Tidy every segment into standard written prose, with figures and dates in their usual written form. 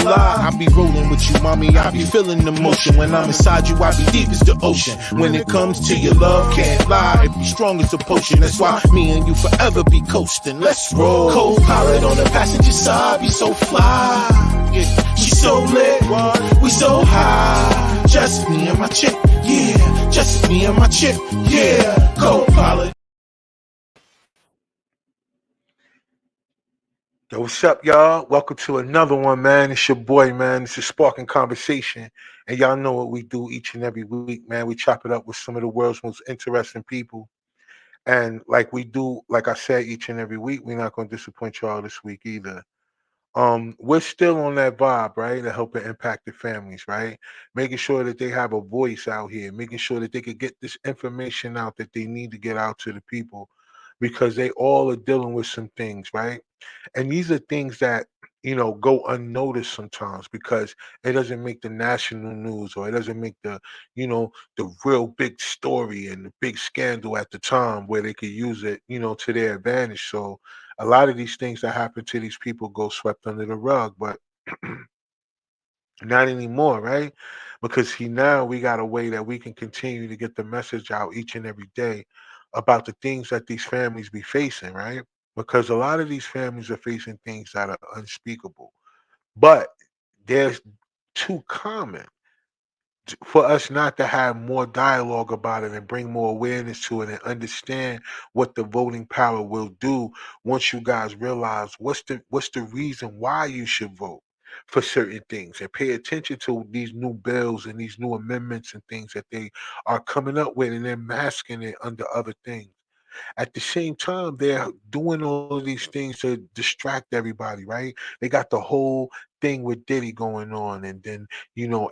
lie. I be rolling with you, mommy, I be feeling the motion. When I'm inside you, I be deep as the ocean. When it comes to your love, can't lie, it be strong as a potion. That's why me and you forever be coasting. Let's roll. Co-pilot on the passenger side, be so fly. Yeah, she so lit, we so high. Just me and my chick, yeah. Just me and my chick, yeah. Co-pilot. Yo, what's up, y'all? Welcome to another one, man. It's your boy, man. This is Sparking Conversation. And y'all know what we do each and every week, man. We chop it up with some of the world's most interesting people. And like we do, like I said, each and every week, we're not going to disappoint y'all this week either. We're still on that vibe, right? To help impact the families, right? Making sure that they have a voice out here, making sure that they could get this information out that they need to get out to the people because they all are dealing with some things, right? And these are things that, go unnoticed sometimes because it doesn't make the national news or it doesn't make the real big story and the big scandal at the time where they could use it, to their advantage. So a lot of these things that happen to these people go swept under the rug, but not anymore, right? Because now we got a way that we can continue to get the message out each and every day about the things that these families be facing, right? Because a lot of these families are facing things that are unspeakable, but they're too common for us not to have more dialogue about it and bring more awareness to it and understand what the voting power will do once you guys realize what's the reason why you should vote for certain things and pay attention to these new bills and these new amendments and things that they are coming up with and they're masking it under other things. At the same time, they're doing all of these things to distract everybody, right? They got the whole thing with Diddy going on, and then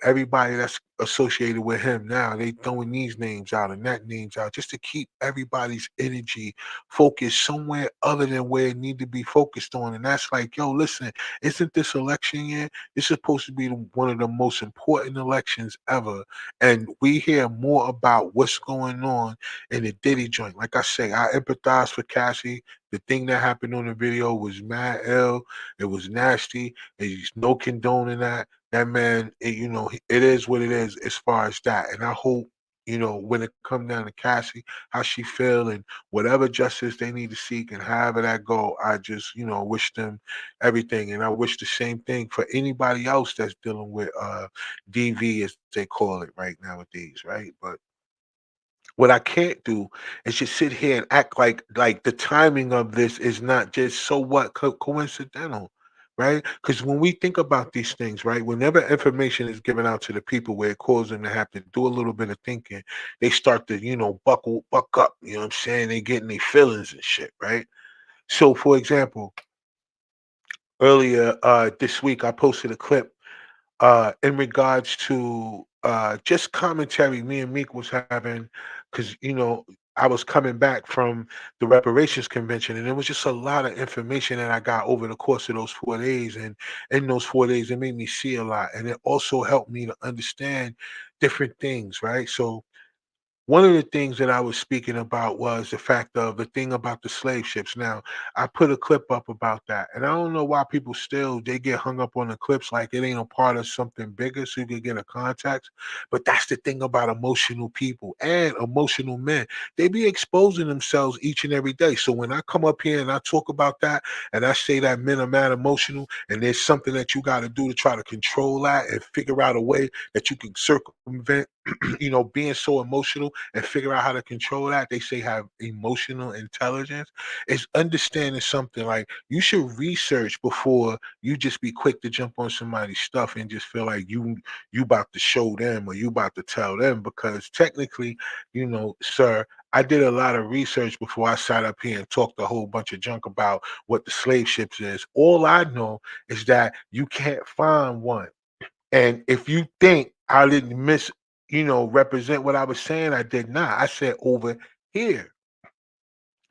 everybody that's associated with him now they throwing these names out and that names out just to keep everybody's energy focused somewhere other than where it need to be focused on. And that's like, yo, listen, isn't this election year? It's supposed to be one of the most important elections ever, and we hear more about what's going on in the Diddy joint. Like I say, I empathize for Cassie. The thing that happened on the video was mad ill. It was nasty. There's no condoning that. That man, it is what it is as far as that. And I hope, when it come down to Cassie, how she feel and whatever justice they need to seek and however that go, I just, wish them everything. And I wish the same thing for anybody else that's dealing with DV as they call it right nowadays, right? But what I can't do is just sit here and act like the timing of this is not just so what coincidental, right? Because when we think about these things, right, whenever information is given out to the people where it causes them to have to do a little bit of thinking, they start to buck up. You know what I'm saying? They getting their feelings and shit, right? So, for example, earlier this week, I posted a clip in regards to just commentary me and Meek was having, because I was coming back from the reparations convention, and there was just a lot of information that I got over the course of those 4 days, and in those 4 days, it made me see a lot, and it also helped me to understand different things, right? So one of the things that I was speaking about was the fact of the thing about the slave ships. Now, I put a clip up about that, and I don't know why people still they get hung up on the clips like it ain't a part of something bigger, so you can get a context. But that's the thing about emotional people and emotional men. They be exposing themselves each and every day. So when I come up here and I talk about that, and I say that men are mad emotional, and there's something that you got to do to try to control that and figure out a way that you can circumvent being so emotional and figure out how to control that. They say have emotional intelligence. It's understanding something like you should research before you just be quick to jump on somebody's stuff and just feel like you about to show them or you about to tell them because technically, sir, I did a lot of research before I sat up here and talked a whole bunch of junk about what the slave ships is. All I know is that you can't find one. And if you think I didn't represent what I was saying, I did not. I said over here,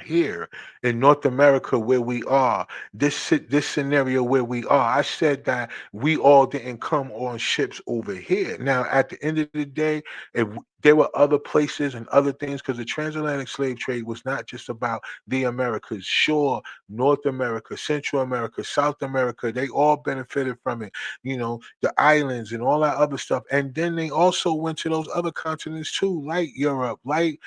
here in North America where we are, this scenario where we are. I said that we all didn't come on ships over here. Now, at the end of the day, if there were other places and other things because the transatlantic slave trade was not just about the Americas. Sure, North America, Central America, South America, they all benefited from it. The islands and all that other stuff. And then they also went to those other continents too, like Europe, like,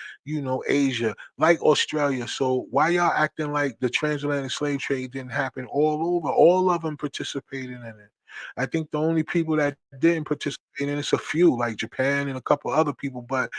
Asia, like Australia. So why y'all acting like the transatlantic slave trade didn't happen all over? All of them participated in it. I think the only people that didn't participate in it's a few, like Japan and a couple other people, but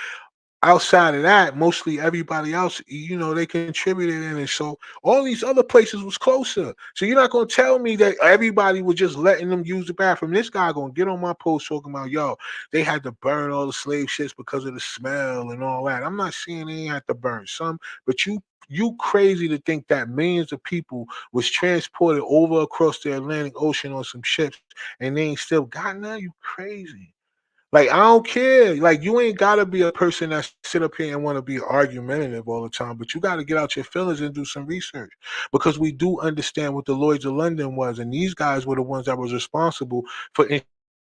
outside of that, mostly everybody else, they contributed in it. So all these other places was closer. So you're not gonna tell me that everybody was just letting them use the bathroom. This guy gonna get on my post talking about, yo, they had to burn all the slave ships because of the smell and all that. I'm not saying they ain't had to burn some, but you crazy to think that millions of people was transported over across the Atlantic Ocean on some ships and they ain't still got none? You crazy. Like, I don't care. Like, you ain't gotta be a person that sit up here and want to be argumentative all the time, but you gotta get out your feelings and do some research. Because we do understand what the Lloyds of London was, and these guys were the ones that was responsible for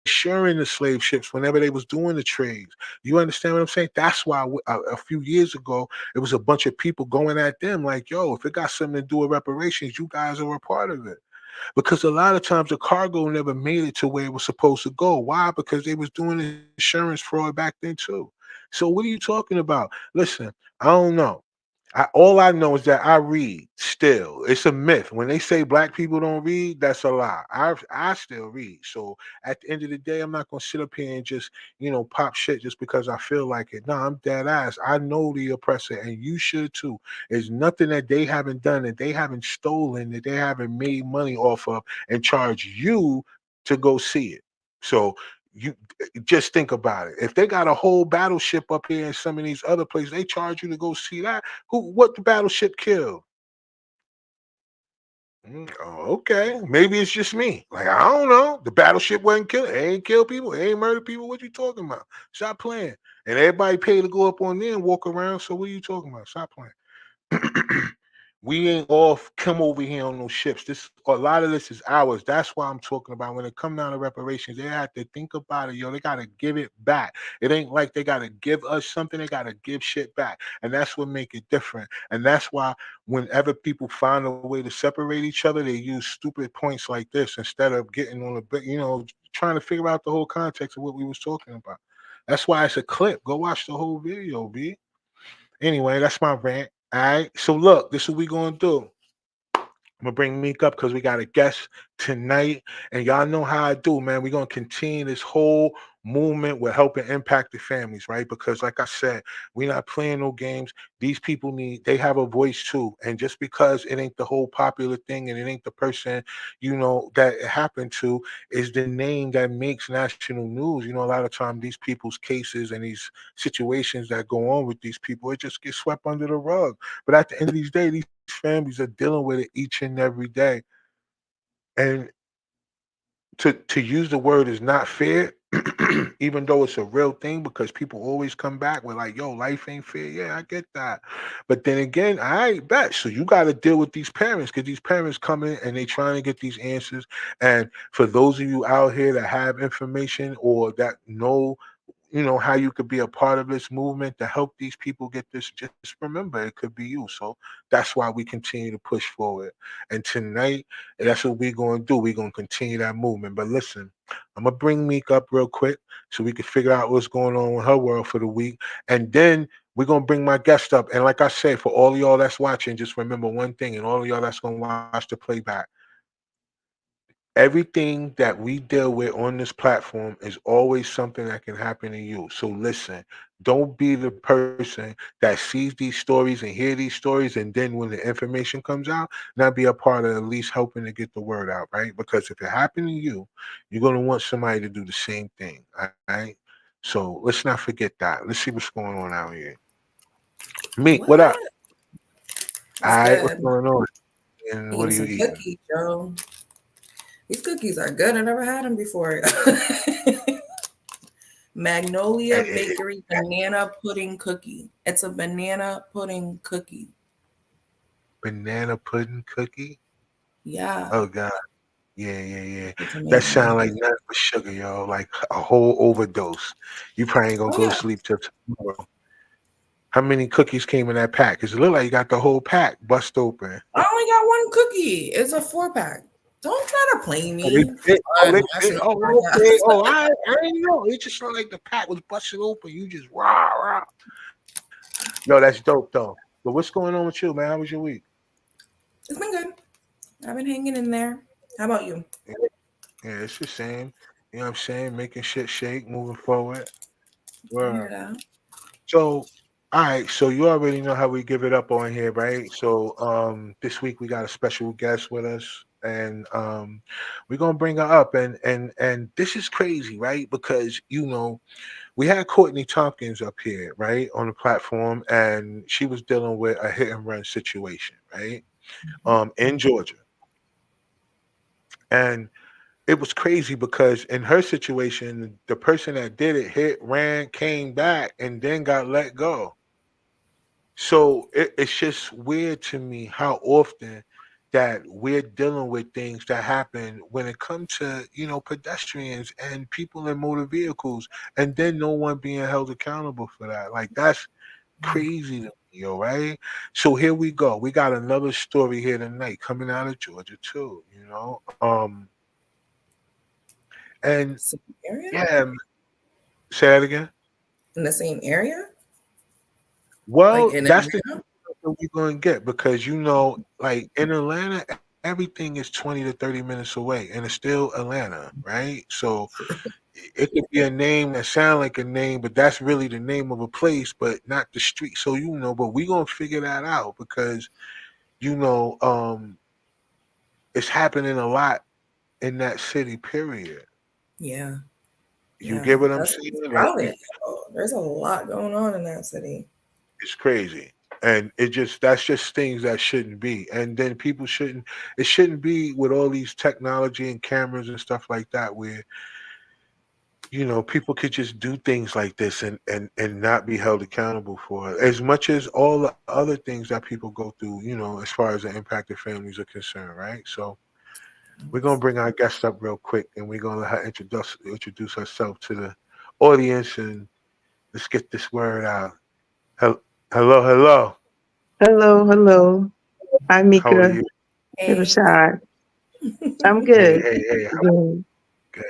insuring the slave ships whenever they was doing the trades. You understand what I'm saying? That's why a few years ago it was a bunch of people going at them like, yo, if it got something to do with reparations, you guys are a part of it, because a lot of times the cargo never made it to where it was supposed to go. Why? Because they was doing insurance fraud back then too. So what are you talking about? Listen, I don't know. All I know is that I read still. It's a myth. When they say black people don't read, that's a lie. I still read. So at the end of the day, I'm not gonna sit up here and just, pop shit just because I feel like it. No, I'm dead ass. I know the oppressor, and you should too. There's nothing that they haven't done, that they haven't stolen, that they haven't made money off of and charge you to go see it. So you just think about it. If they got a whole battleship up here in some of these other places, they charge you to go see that. What the battleship killed? Oh, okay. Maybe it's just me. Like, I don't know. The battleship wasn't kill. It ain't kill people. It ain't murder people. What you talking about? Stop playing. And everybody paid to go up on there and walk around. So what are you talking about? Stop playing. We ain't all come over here on those ships. This a lot of this is ours. That's why I'm talking about when it come down to reparations. They have to think about it, yo. They gotta give it back. It ain't like they gotta give us something. They gotta give shit back, and that's what make it different. And that's why whenever people find a way to separate each other, they use stupid points like this instead of getting on the trying to figure out the whole context of what we was talking about. That's why it's a clip. Go watch the whole video, B. Anyway, that's my rant. All right. So look, this is what we gonna do. I'm gonna bring Meek up because we got a guest tonight, and y'all know how I do, man. We're gonna continue this whole movement with helping impact the families, right? Because, like I said, we're not playing no games. These people they have a voice too, and just because it ain't the whole popular thing and it ain't the person, that it happened to, is the name that makes national news. A lot of time these people's cases and these situations that go on with these people, it just gets swept under the rug. But at the end of these days, these families are dealing with it each and every day. And to use the word is not fair, even though it's a real thing, because people always come back with like, yo, life ain't fair. Yeah, I get that. But then again, I bet. So you got to deal with these parents, because these parents come in and they trying to get these answers. And for those of you out here that have information or that know, how you could be a part of this movement to help these people get this, just remember it could be you. So that's why we continue to push forward. And tonight, that's what we're going to do. We're going to continue that movement. But listen, I'm going to bring Meek up real quick so we can figure out what's going on with her world for the week. And then we're going to bring my guest up. And like I said, for all of y'all that's watching, just remember one thing, and all of y'all that's going to watch the playback: everything that we deal with on this platform is always something that can happen to you. So listen, don't be the person that sees these stories and hear these stories, and then when the information comes out, not be a part of at least helping to get the word out, right? Because if it happened to you, you're going to want somebody to do the same thing, all right? So let's not forget that. Let's see what's going on out here. Meek, what What? up? All What's right, what's good? going on? And what Eating are you some eating? cookies, Joe. These cookies are good. I never had them before. Magnolia Eh, eh, Bakery banana pudding cookie. It's a banana pudding cookie. Banana pudding cookie? Yeah. Oh God. Yeah, yeah, yeah. It's That amazing. sound like nothing but sugar, yo. Like a whole overdose. You probably ain't gonna Oh go yeah, sleep till tomorrow. How many cookies came in that pack? Cause it look like you got the whole pack bust open. I only got one cookie. It's a 4-pack. Don't try to play Oh, they me. fit. Oh, Fun they fit. national Oh, okay. podcast. Oh, I didn't know. It just looked like the pack was busted open. You just rah rah. Yo, that's dope though. But what's going on with you, man? How was your week? It's been good. I've been hanging in there. How about you? Yeah, yeah, it's the same. You know what I'm saying? Making shit shake, moving forward. I hear Word. that. So, all right. So you already know how we give it up on here, right? So, this week we got a special guest with us, and we're gonna bring her up, and this is crazy, right? Because we had Courtney Tompkins up here, right, on the platform, and she was dealing with a hit and run situation, right, Mhm. in Georgia, and it was crazy because in her situation, the person that did it hit, ran, came back, and then got let go. So it's just weird to me how often that we're dealing with things that happen when it comes to pedestrians and people in motor vehicles, and then no one being held accountable for that. Like that's crazy to me, yo, right? So here we go. We got another story here tonight coming out of Georgia too. And Same area? yeah, say that again. In the same area? Like Well, in that's the Atlanta? that we're gonna get because like in Atlanta, everything is 20 to 30 minutes away, and it's still Atlanta, right? So it could be a name that sound like a name, but that's really the name of a place, but not the street. So but we gonna figure that out because you know, um, it's happening a lot in that city. Period. Yeah, You yeah. get what I'm That's saying? it's Like crowded. There's a lot going on in that city. it's crazy. And that's just things that shouldn't be. And then people shouldn't it shouldn't be with all these technology and cameras and stuff like that where, people could just do things like this and not be held accountable for it. As much as all the other things that people go through, as far as the impacted families are concerned, right? So we're gonna bring our guest up real quick and we're gonna let her introduce herself to the audience and let's get this word out. Hel- Hello, hello. Hello, hello. Hi, How are Mika. you? Hey, Hey. Rashad. I'm Hey, good. hey, hey. Good. Good,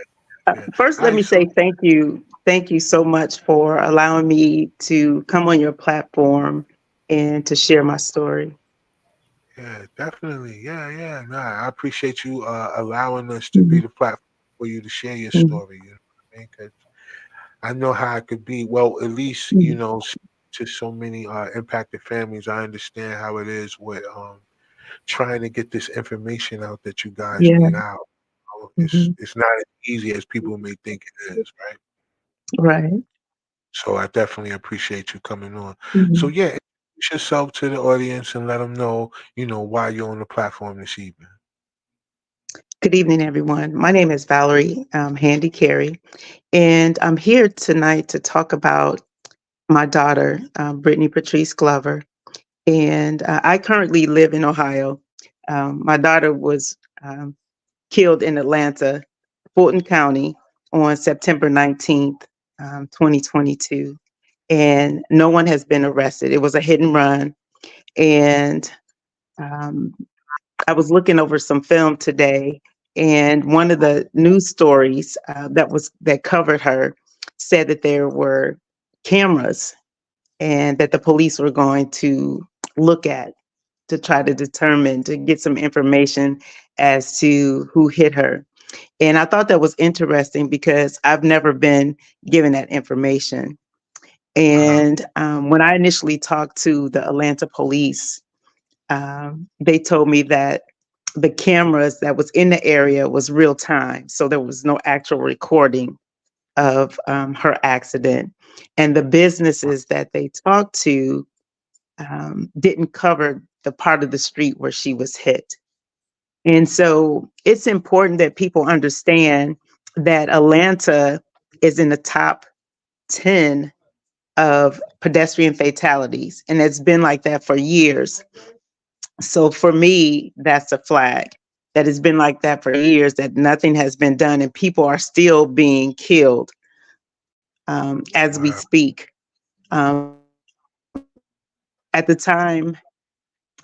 good. First, All let right, me so say thank you. Thank you so much for allowing me to come on your platform and to share my story. yeah, definitely. Yeah, yeah. Nah, I appreciate you allowing us to be Mhm. the platform for you to share your Mhm. story. You know what I mean? 'Cause I know how it could be. Well, at least Mhm. to so many impacted families. I understand how it is with trying to get this information out that you guys Yeah. get out. Mhm. It's not as easy as people may think it is, right? Right. So I definitely appreciate you coming on. So Mhm. yeah, introduce yourself to the audience and let them know, why you're on the platform this evening. Good evening, everyone. My name is Valerie Handy Carey, and I'm here tonight to talk about my daughter, Brittany Patrice Glover. And I currently live in Ohio. My daughter was killed in Atlanta, Fulton County, on September 19th, 2022. And no one has been arrested. It was a hit and run. And um, I was looking over some film today, and one of the news stories that covered her said that there were cameras and that the police were going to look at to try to determine, to get some information as to who hit her. And I thought that was interesting because I've never been given that information. Wow. And when I initially talked to the Atlanta police, they told me that the cameras that was in the area was real time. So there was no actual recording of her accident. And the businesses that they talked to didn't cover the part of the street where she was hit. And so it's important that people understand that Atlanta is in the top 10 of pedestrian fatalities. And it's been like that for years. So for me, that's a flag. that has been like that for years, that nothing has been done, and people are still being killed as we Wow. speak. At the time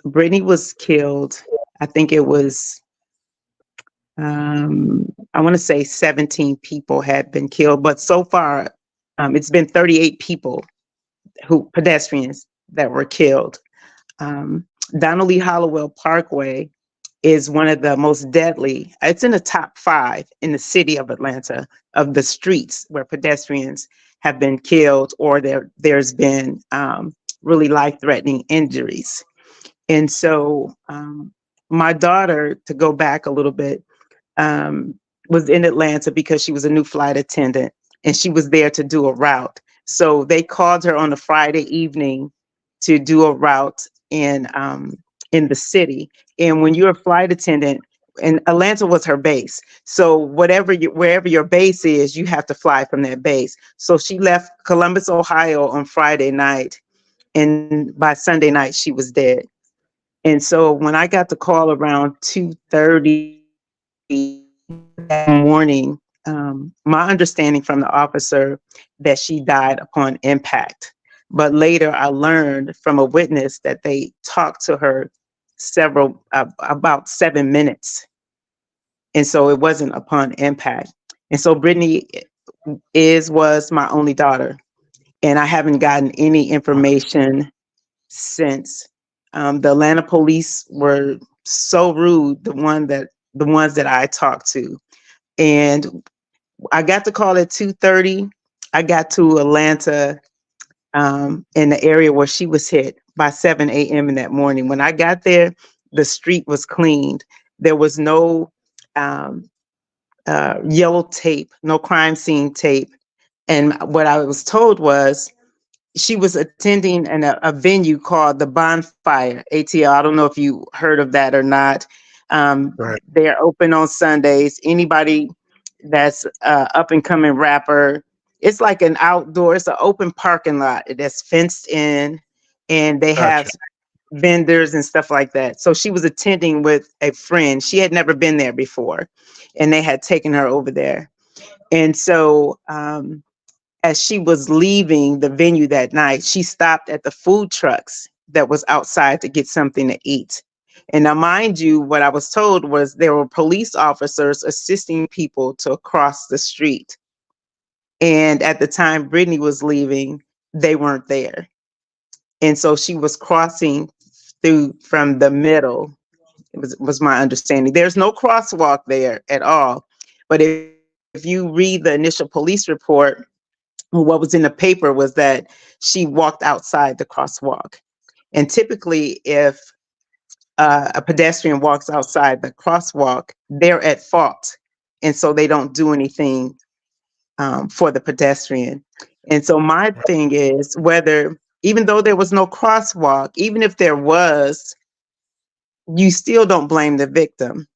Brittany was killed, I think it was, I want to say 17 people had been killed, but so far it's been 38 people, pedestrians, that were killed. Um, Donnelly Hollowell Parkway is one of the most deadly. It's in the top 5 in the city of Atlanta of the streets where pedestrians have been killed, or there's been really life-threatening injuries. And so my daughter, to go back a little bit, was in Atlanta because she was a new flight attendant, and she was there to do a route. So they called her on a Friday evening to do a route in the city. And when you're a flight attendant, and Atlanta was her base. So wherever your base is, you have to fly from that base. So she left Columbus, Ohio on Friday night, and by Sunday night she was dead. And so when I got the call around 2:30 that morning, my understanding from the officer that she died upon impact. But later I learned from a witness that they talked to her about 7 minutes. And so it wasn't upon impact. And so Brittany was my only daughter. And I haven't gotten any information since. The Atlanta police were so rude, the ones that I talked to. And I got the call at 2:30. I got to Atlanta in the area where she was hit by 7 a.m. in that morning. When I got there, the street was cleaned. There was no yellow tape, no crime scene tape. And what I was told was she was attending a venue called the Bonfire ATL. I don't know if you heard of that or not. Right. They're open on Sundays. Anybody that's up and coming rapper, it's like it's an open parking lot that's fenced in, and they have Gotcha. vendors and stuff like that. So she was attending with a friend. She had never been there before, and they had taken her over there. And so as she was leaving the venue that night, she stopped at the food trucks that was outside to get something to eat. And now, mind you, what I was told was there were police officers assisting people to cross the street. And at the time Brittany was leaving, they weren't there. And so she was crossing through from the middle. It was my understanding. There's no crosswalk there at all. But if you read the initial police report, what was in the paper was that she walked outside the crosswalk. And typically, if a pedestrian walks outside the crosswalk, they're at fault. And so they don't do anything for the pedestrian. And so my thing is even though there was no crosswalk, even if there was, you still don't blame the victim.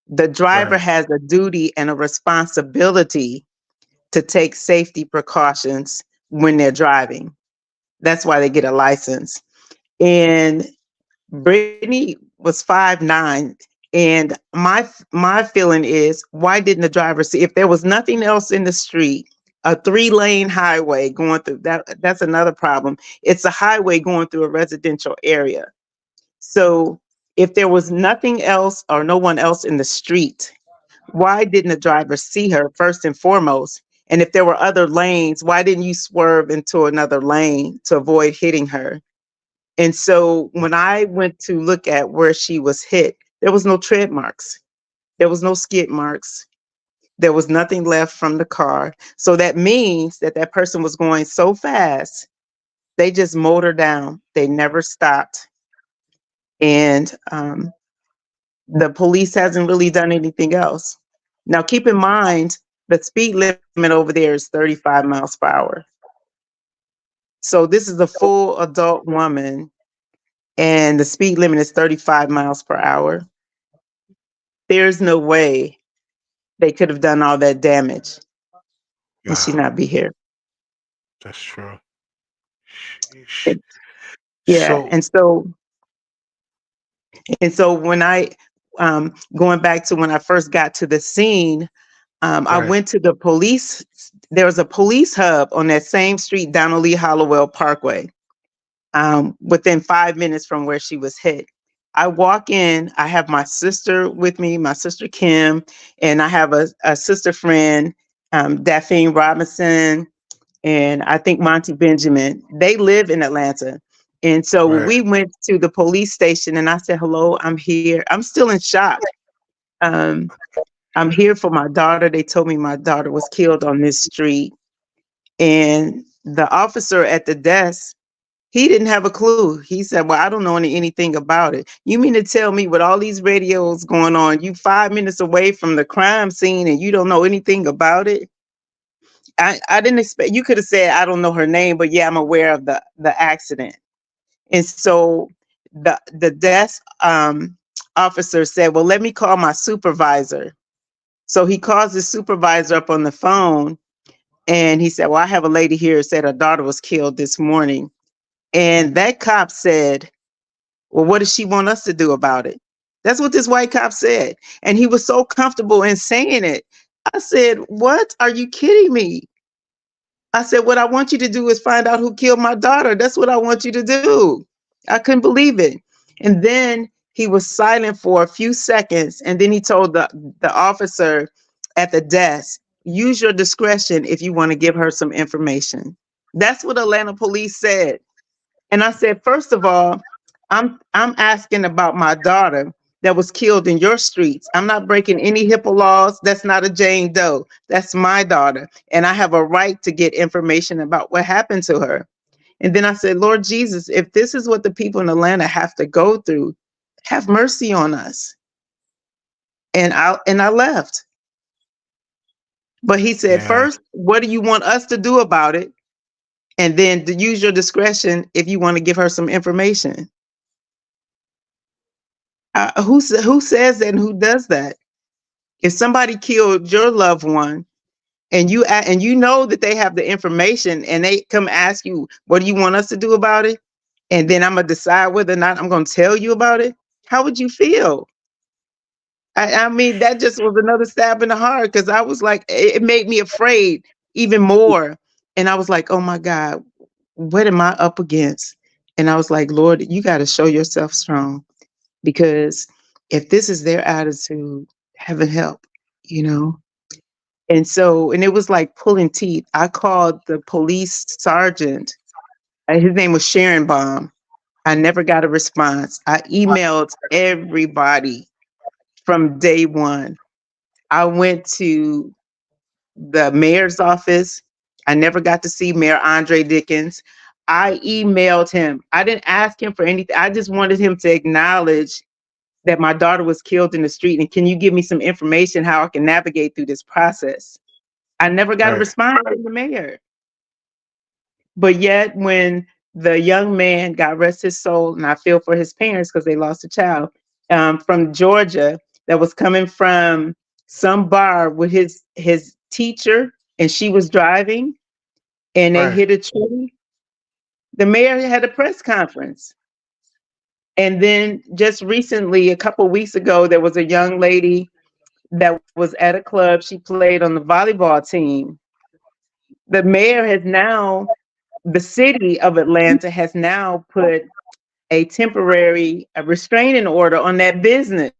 The driver Right. has a duty and a responsibility to take safety precautions when they're driving. That's why they get a license. And Brittany was 5'9", and my feeling is, why didn't the driver see? If there was nothing else in the street, a 3-lane highway going through that's another problem. It's a highway going through a residential area. So if there was nothing else or no one else in the street, why didn't the driver see her first and foremost? And if there were other lanes, why didn't you swerve into another lane to avoid hitting her? And so when I went to look at where she was hit, there was no tread marks. There was no skid marks. There was nothing left from the car. So that means that that person was going so fast, they just mowed her down. They never stopped. And the police hasn't really done anything else. Now, keep in mind, the speed limit over there is 35 miles per hour. So this is a full adult woman, and the speed limit is 35 miles per hour. There's no way they could have done all that damage and she Wow. not be here. That's true. Sheesh. It- yeah, So and so when going back to when I first got to the scene, I Right. went to the police. There was a police hub on that same street, Donnelly Hollowell Parkway, within 5 minutes from where she was hit. I walk in, I have my sister with me, my sister Kim, and I have a sister friend, Daphne Robinson, and I think Monty Benjamin. They live in Atlanta. And so Right. we went to the police station and I said, hello, I'm here. I'm still in shock. Um, I'm here for my daughter. They told me my daughter was killed on this street. And the officer at the desk, he didn't have a clue. He said, well, I don't know anything about it. You mean to tell me with all these radios going on, you 5 minutes away from the crime scene and you don't know anything about it? I didn't expect, you could have said, I don't know her name, but yeah, I'm aware of the accident. And so the desk officer said, well, let me call my supervisor. So he calls his supervisor up on the phone and he said, well, I have a lady here who said her daughter was killed this morning. And that cop said, well, what does she want us to do about it? That's what this white cop said. And he was so comfortable in saying it. I said, what? Are you kidding me? I said, what I want you to do is find out who killed my daughter. That's what I want you to do. I couldn't believe it. And then he was silent for a few seconds. And then he told the officer at the desk, use your discretion if you want to give her some information. That's what Atlanta police said. And I said, first of all, I'm asking about my daughter that was killed in your streets. I'm not breaking any HIPAA laws. That's not a Jane Doe. That's my daughter. And I have a right to get information about what happened to her. And then I said, Lord Jesus, if this is what the people in Atlanta have to go through, have mercy on us. And I left. But he said, Yeah. first, what do you want us to do about it? And then to use your discretion if you want to give her some information. Who says that and who does that? If somebody killed your loved one and you know that they have the information and they come ask you, what do you want us to do about it? And then I'm gonna decide whether or not I'm gonna tell you about it. How would you feel? I mean, that just was another stab in the heart because I was like, it made me afraid even more. And I was like, oh my God, what am I up against? And I was like, Lord, you got to show yourself strong. Because if this is their attitude, heaven help, you know? And so, and it was like pulling teeth. I called the police sergeant. His name was Sharon Baum. I never got a response. I emailed everybody from day one. I went to the mayor's office. I never got to see Mayor Andre Dickens. I emailed him. I didn't ask him for anything. I just wanted him to acknowledge that my daughter was killed in the street. And can you give me some information how I can navigate through this process? I never got a Right. response from the mayor. But yet when the young man, God rest his soul, and I feel for his parents because they lost a child, from Georgia that was coming from some bar with his teacher and she was driving and they Right. hit a tree. The mayor had a press conference. And then just recently, a couple weeks ago, there was a young lady that was at a club. She played on the volleyball team. The mayor has now, the city of Atlanta has now put a restraining order on that business.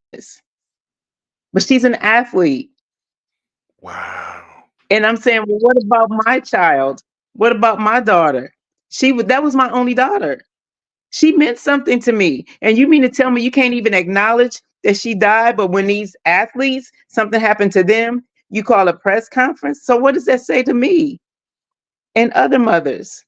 But she's an athlete. Wow. And I'm saying, well, what about my child? What about my daughter? That was my only daughter. She meant something to me. And you mean to tell me you can't even acknowledge that she died, but when these athletes, something happened to them, you call a press conference? So what does that say to me and other mothers?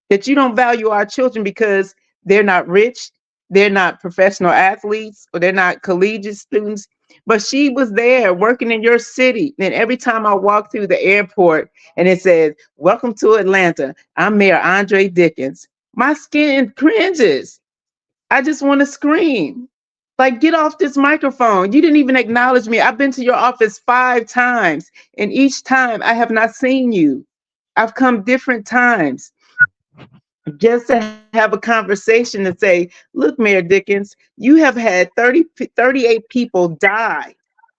That you don't value our children because they're not rich, they're not professional athletes, or they're not collegiate students. But she was there working in your city. And every time I walk through the airport and it says, welcome to Atlanta, I'm Mayor Andre Dickens, my skin cringes. I just want to scream. Like, get off this microphone. You didn't even acknowledge me. I've been to your office 5 times, and each time I have not seen you. I've come different times. just to have a conversation to say, look, Mayor Dickens, you have had 38 people die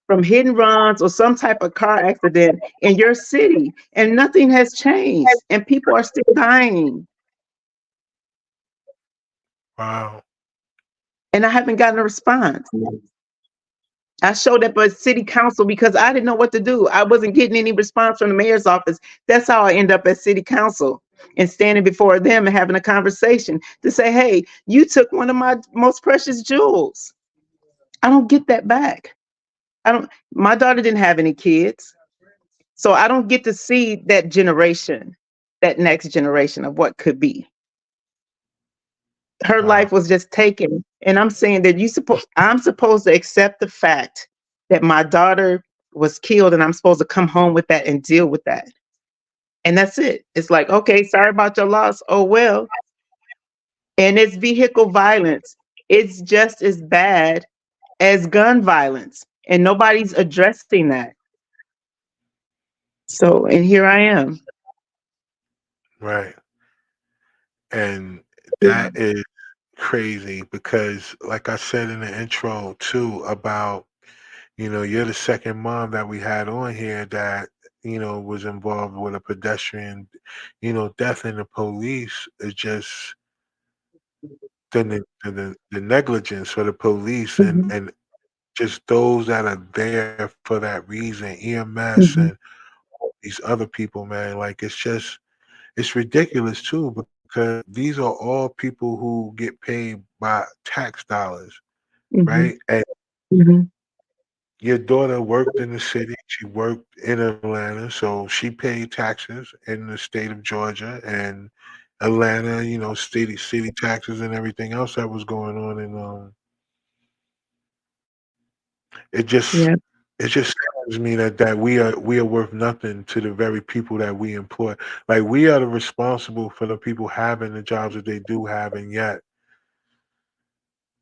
from hit and runs or some type of car accident in your city, and nothing has changed, and people are still dying. Wow. And I haven't gotten a response. I showed up at city council because I didn't know what to do. I wasn't getting any response from the mayor's office. That's how I end up at city council and standing before them and having a conversation to say, hey, you took one of my most precious jewels. I don't get that back. My daughter didn't have any kids. So I don't get to see that generation, that next generation of what could be. Her Wow. life was just taken. And I'm saying that I'm supposed to accept the fact that my daughter was killed, and I'm supposed to come home with that and deal with that. And that's it. It's like, okay, sorry about your loss. Oh well. And it's vehicle violence. It's just as bad as gun violence. And nobody's addressing that. So, and here I am. Right. And that is crazy because, like I said in the intro too, about, you're the second mom that we had on here that, was involved with a pedestrian, death, in the police is just the negligence for the police, Mhm, and just those that are there for that reason, EMS mhm, and these other people, man. Like it's ridiculous too because these are all people who get paid by tax dollars, mhm, right? And mhm. your daughter worked in the city. She worked in Atlanta, so she paid taxes in the state of Georgia and Atlanta. City taxes and everything else that was going on, and it just Yeah, it just tells me that we are worth nothing to the very people that we employ. Like we are the responsible for the people having the jobs that they do have, and yet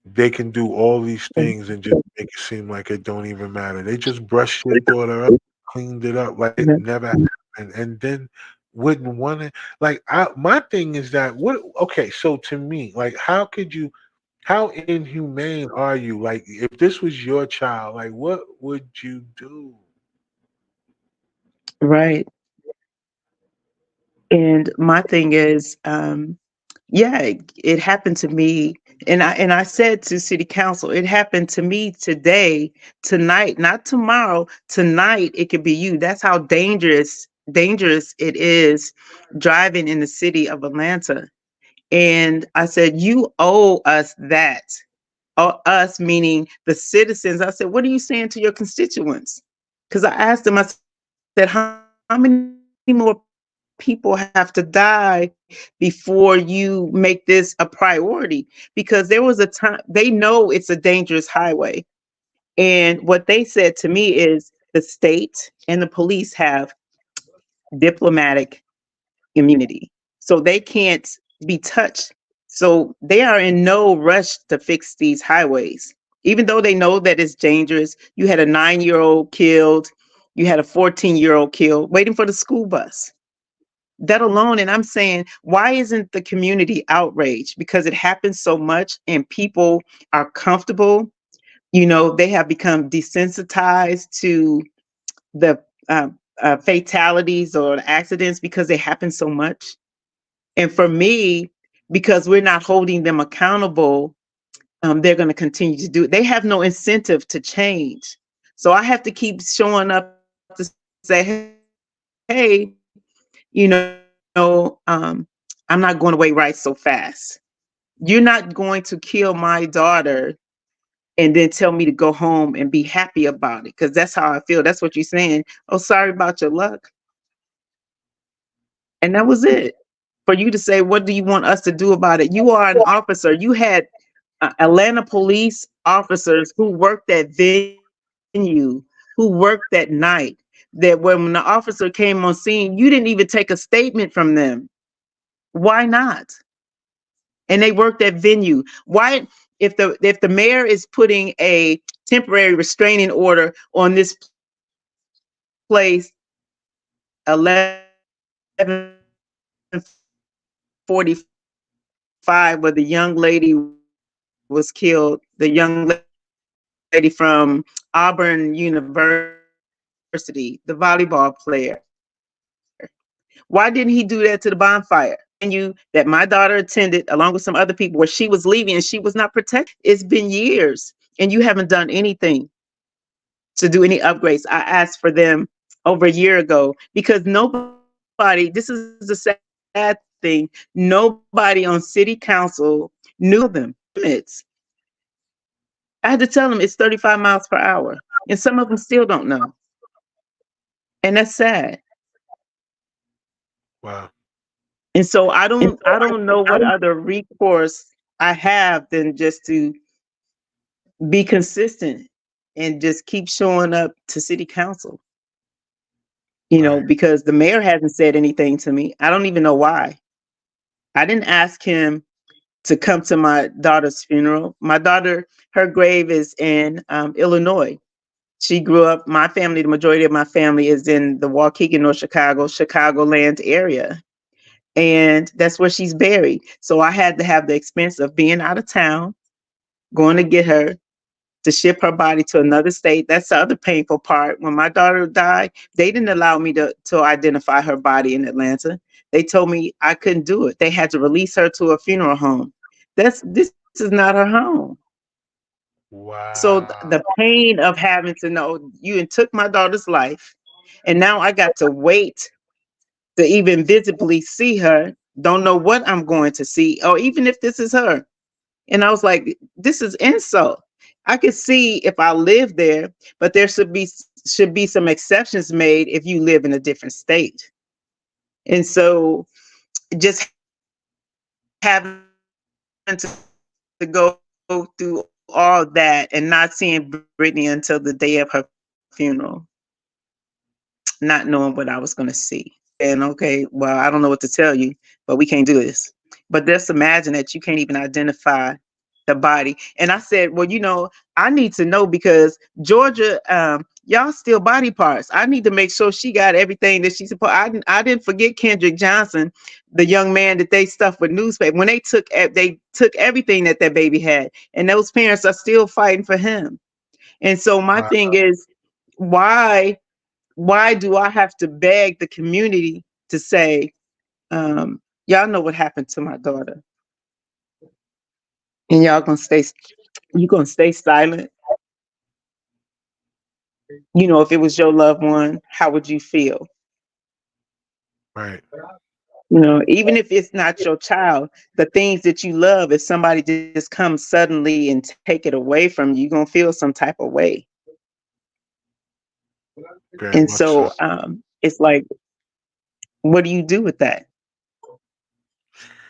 they can do all these things and just make it seem like it don't even matter. They just brushed your daughter up, cleaned it up like it yeah, never happened, and then wouldn't want to. Like my thing is that what? Okay, so to me, like, how could you? How inhumane are you? Like, if this was your child, like, what would you do? right. And my thing is, yeah, it happened to me. And I said to city council, it happened to me today, tonight, not tomorrow. Tonight, it could be you. That's how dangerous it is driving in the city of Atlanta. And I said, you owe us that. Us meaning the citizens. I said, what are you saying to your constituents? Because I asked them, I said, how many more people have to die before you make this a priority? Because there was a time, they know it's a dangerous highway. And what they said to me is the state and the police have diplomatic immunity. So they can't be touched. So they are in no rush to fix these highways. Even though they know that it's dangerous, you had a 9-year-old killed, you had a 14-year-old killed waiting for the school bus. That alone, and I'm saying, why isn't the community outraged? Because it happens so much and people are comfortable. They have become desensitized to the fatalities or accidents because they happen so much. And for me, because we're not holding them accountable, they're going to continue to do it. They have no incentive to change. So I have to keep showing up to say, hey, I'm not going away right so fast. You're not going to kill my daughter and then tell me to go home and be happy about it, because that's how I feel. That's what you're saying. Oh, sorry about your luck. And that was it. For you to say, what do you want us to do about it? You are an officer. You had Atlanta police officers who worked at venue, who worked that night, that when the officer came on scene, you didn't even take a statement from them. Why not? And they worked at venue. Why, if the mayor is putting a temporary restraining order on this place 11:45, 5 where the young lady was killed, the young lady from Auburn University, the volleyball player. Why didn't he do that to the bonfire? And you that my daughter attended along with some other people where she was leaving and she was not protected. It's been years and you haven't done anything to do any upgrades. I asked for them over a year ago because nobody, this is the sad thing, nobody on city council knew about them limits. I had to tell them it's 35 miles per hour. And some of them still don't know. And that's sad. Wow. And so I don't know what other recourse I have than just to be consistent and just keep showing up to city council. Right. Because the mayor hasn't said anything to me. I don't even know why. I didn't ask him to come to my daughter's funeral. My daughter, her grave is in Illinois. She grew up, my family, the majority of my family is in the Waukegan, North Chicago, Chicagoland area. And that's where she's buried. So I had to have the expense of being out of town, going to get her, to ship her body to another state. That's the other painful part. When my daughter died, they didn't allow me to identify her body in Atlanta. They told me I couldn't do it. They had to release her to a funeral home. This is not her home. So Wow. the pain of having to know you took my daughter's life, and now I got to wait to even visibly see her. Don't know what I'm going to see, or even if this is her. And I was like, this is insult. I could see if I live there, but there should be some exceptions made if you live in a different state. And so just having to go through all that and not seeing Brittany until the day of her funeral, not knowing what I was going to see. And okay, well, I don't know what to tell you, but we can't do this. But just imagine that you can't even identify the body. And I said, well, I need to know because Georgia, y'all steal body parts. I need to make sure she got everything that she's supposed. I didn't forget Kendrick Johnson, the young man that they stuffed with newspaper. When they took everything that baby had, and those parents are still fighting for him. And so my Wow. thing is, why do I have to beg the community to say, y'all know what happened to my daughter, and you gonna stay silent? If it was your loved one, how would you feel? Right. Even if it's not your child, the things that you love, if somebody just comes suddenly and take it away from you, you're gonna feel some type of way. Very And much so. so it's like, what do you do with that?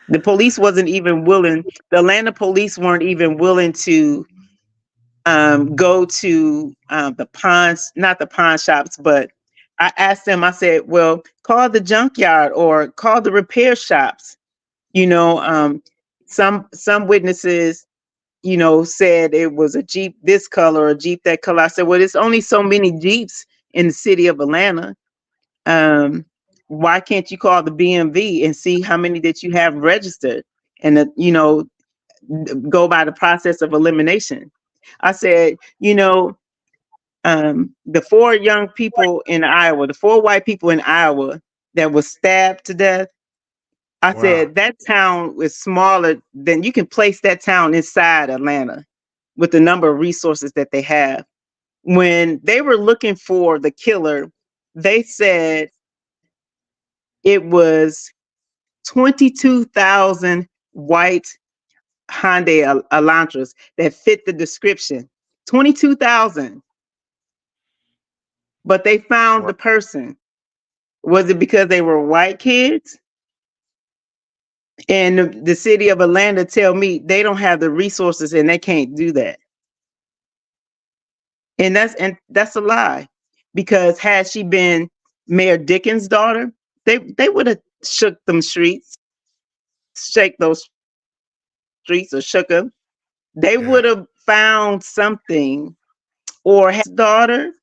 The police wasn't even willing, the Atlanta police weren't even willing to go to the pawns, not the pawn shops, but I asked them, I said, well, call the junkyard or call the repair shops. Some witnesses, said it was a Jeep this color or a Jeep that color. I said, well, there's only so many Jeeps in the city of Atlanta. Why can't you call the BMV and see how many that you have registered and, go by the process of elimination? I said, the 4 young people in Iowa, the 4 white people in Iowa that was stabbed to death, I Wow. said that town was smaller than you can place that town inside Atlanta with the number of resources that they have. When they were looking for the killer, they said it was 22,000 white Hyundai Elantras that fit the description. 22,000. But they found Wow. the person. Was it because they were white kids? And the city of Atlanta tell me they don't have the resources and they can't do that. And that's a lie. Because had she been Mayor Dickens' daughter, they would have shook them streets, shake those streets or shook them. They Yeah. would have found something. Or had his daughter,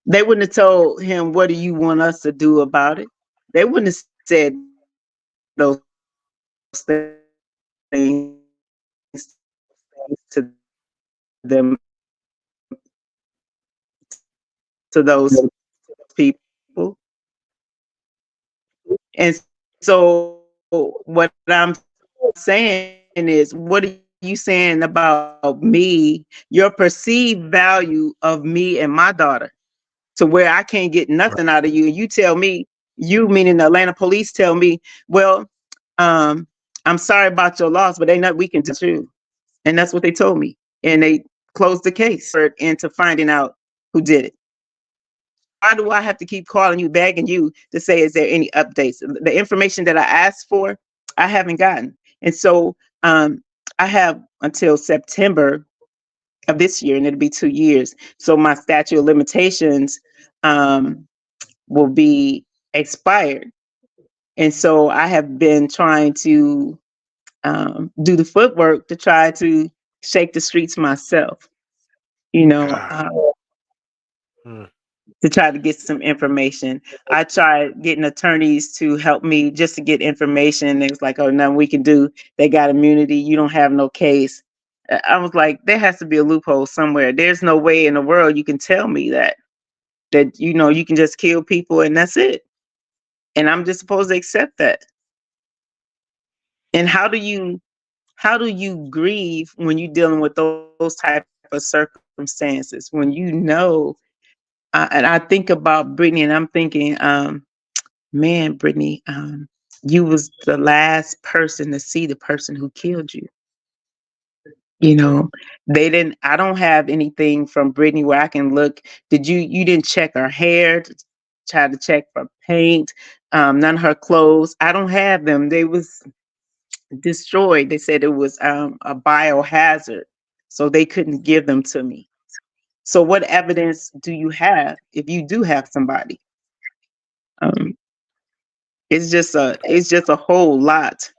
they wouldn't have told him, what do you want us to do about it? They wouldn't have said those things. to them, to those people. And so what I'm saying is, what are you saying about me, your perceived value of me and my daughter, to where I can't get Right. nothing out of you? And you tell me, you meaning the Atlanta police tell me, well, um, I'm sorry about your loss, but ain't nothing we can do. And that's what they told me. And they closed the case into finding out who did it. Why do I have to keep calling you, begging you to say, is there any updates? The information that I asked for, I haven't gotten. And so I have until September of this year, and it'll be 2 years. So my statute of limitations will be expired. And so I have been trying to do the footwork to try to shake the streets myself, you know, God. Hmm. to try to get some information. I tried getting attorneys to help me just to get information. It was like, oh, nothing we can do. They got immunity. You don't have no case. I was like, there has to be a loophole somewhere. There's no way in the world you can tell me that you can just kill people and that's it. And I'm just supposed to accept that. And how do you grieve when you're dealing with those type of circumstances, when you know? And I think about Brittany, and I'm thinking, man, Brittany, you was the last person to see the person who killed you. You know, they didn't. I don't have anything from Brittany where I can look. You didn't check her hair, try to check for paint, none of her clothes. I don't have them. They was destroyed. They said it was a biohazard, so they couldn't give them to me. So what evidence do you have if you do have somebody? Um, it's just a whole lot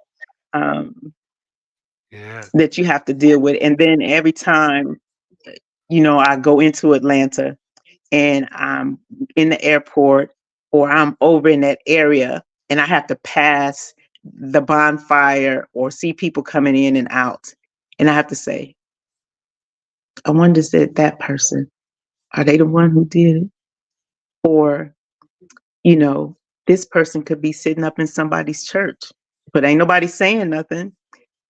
um, Yeah. that you have to deal with. And then every time, I go into Atlanta and I'm in the airport or I'm over in that area and I have to pass the bonfire or see people coming in and out. And I have to say, I wonder, is it that person? Are they the one who did it? Or, you know, this person could be sitting up in somebody's church, but ain't nobody saying nothing.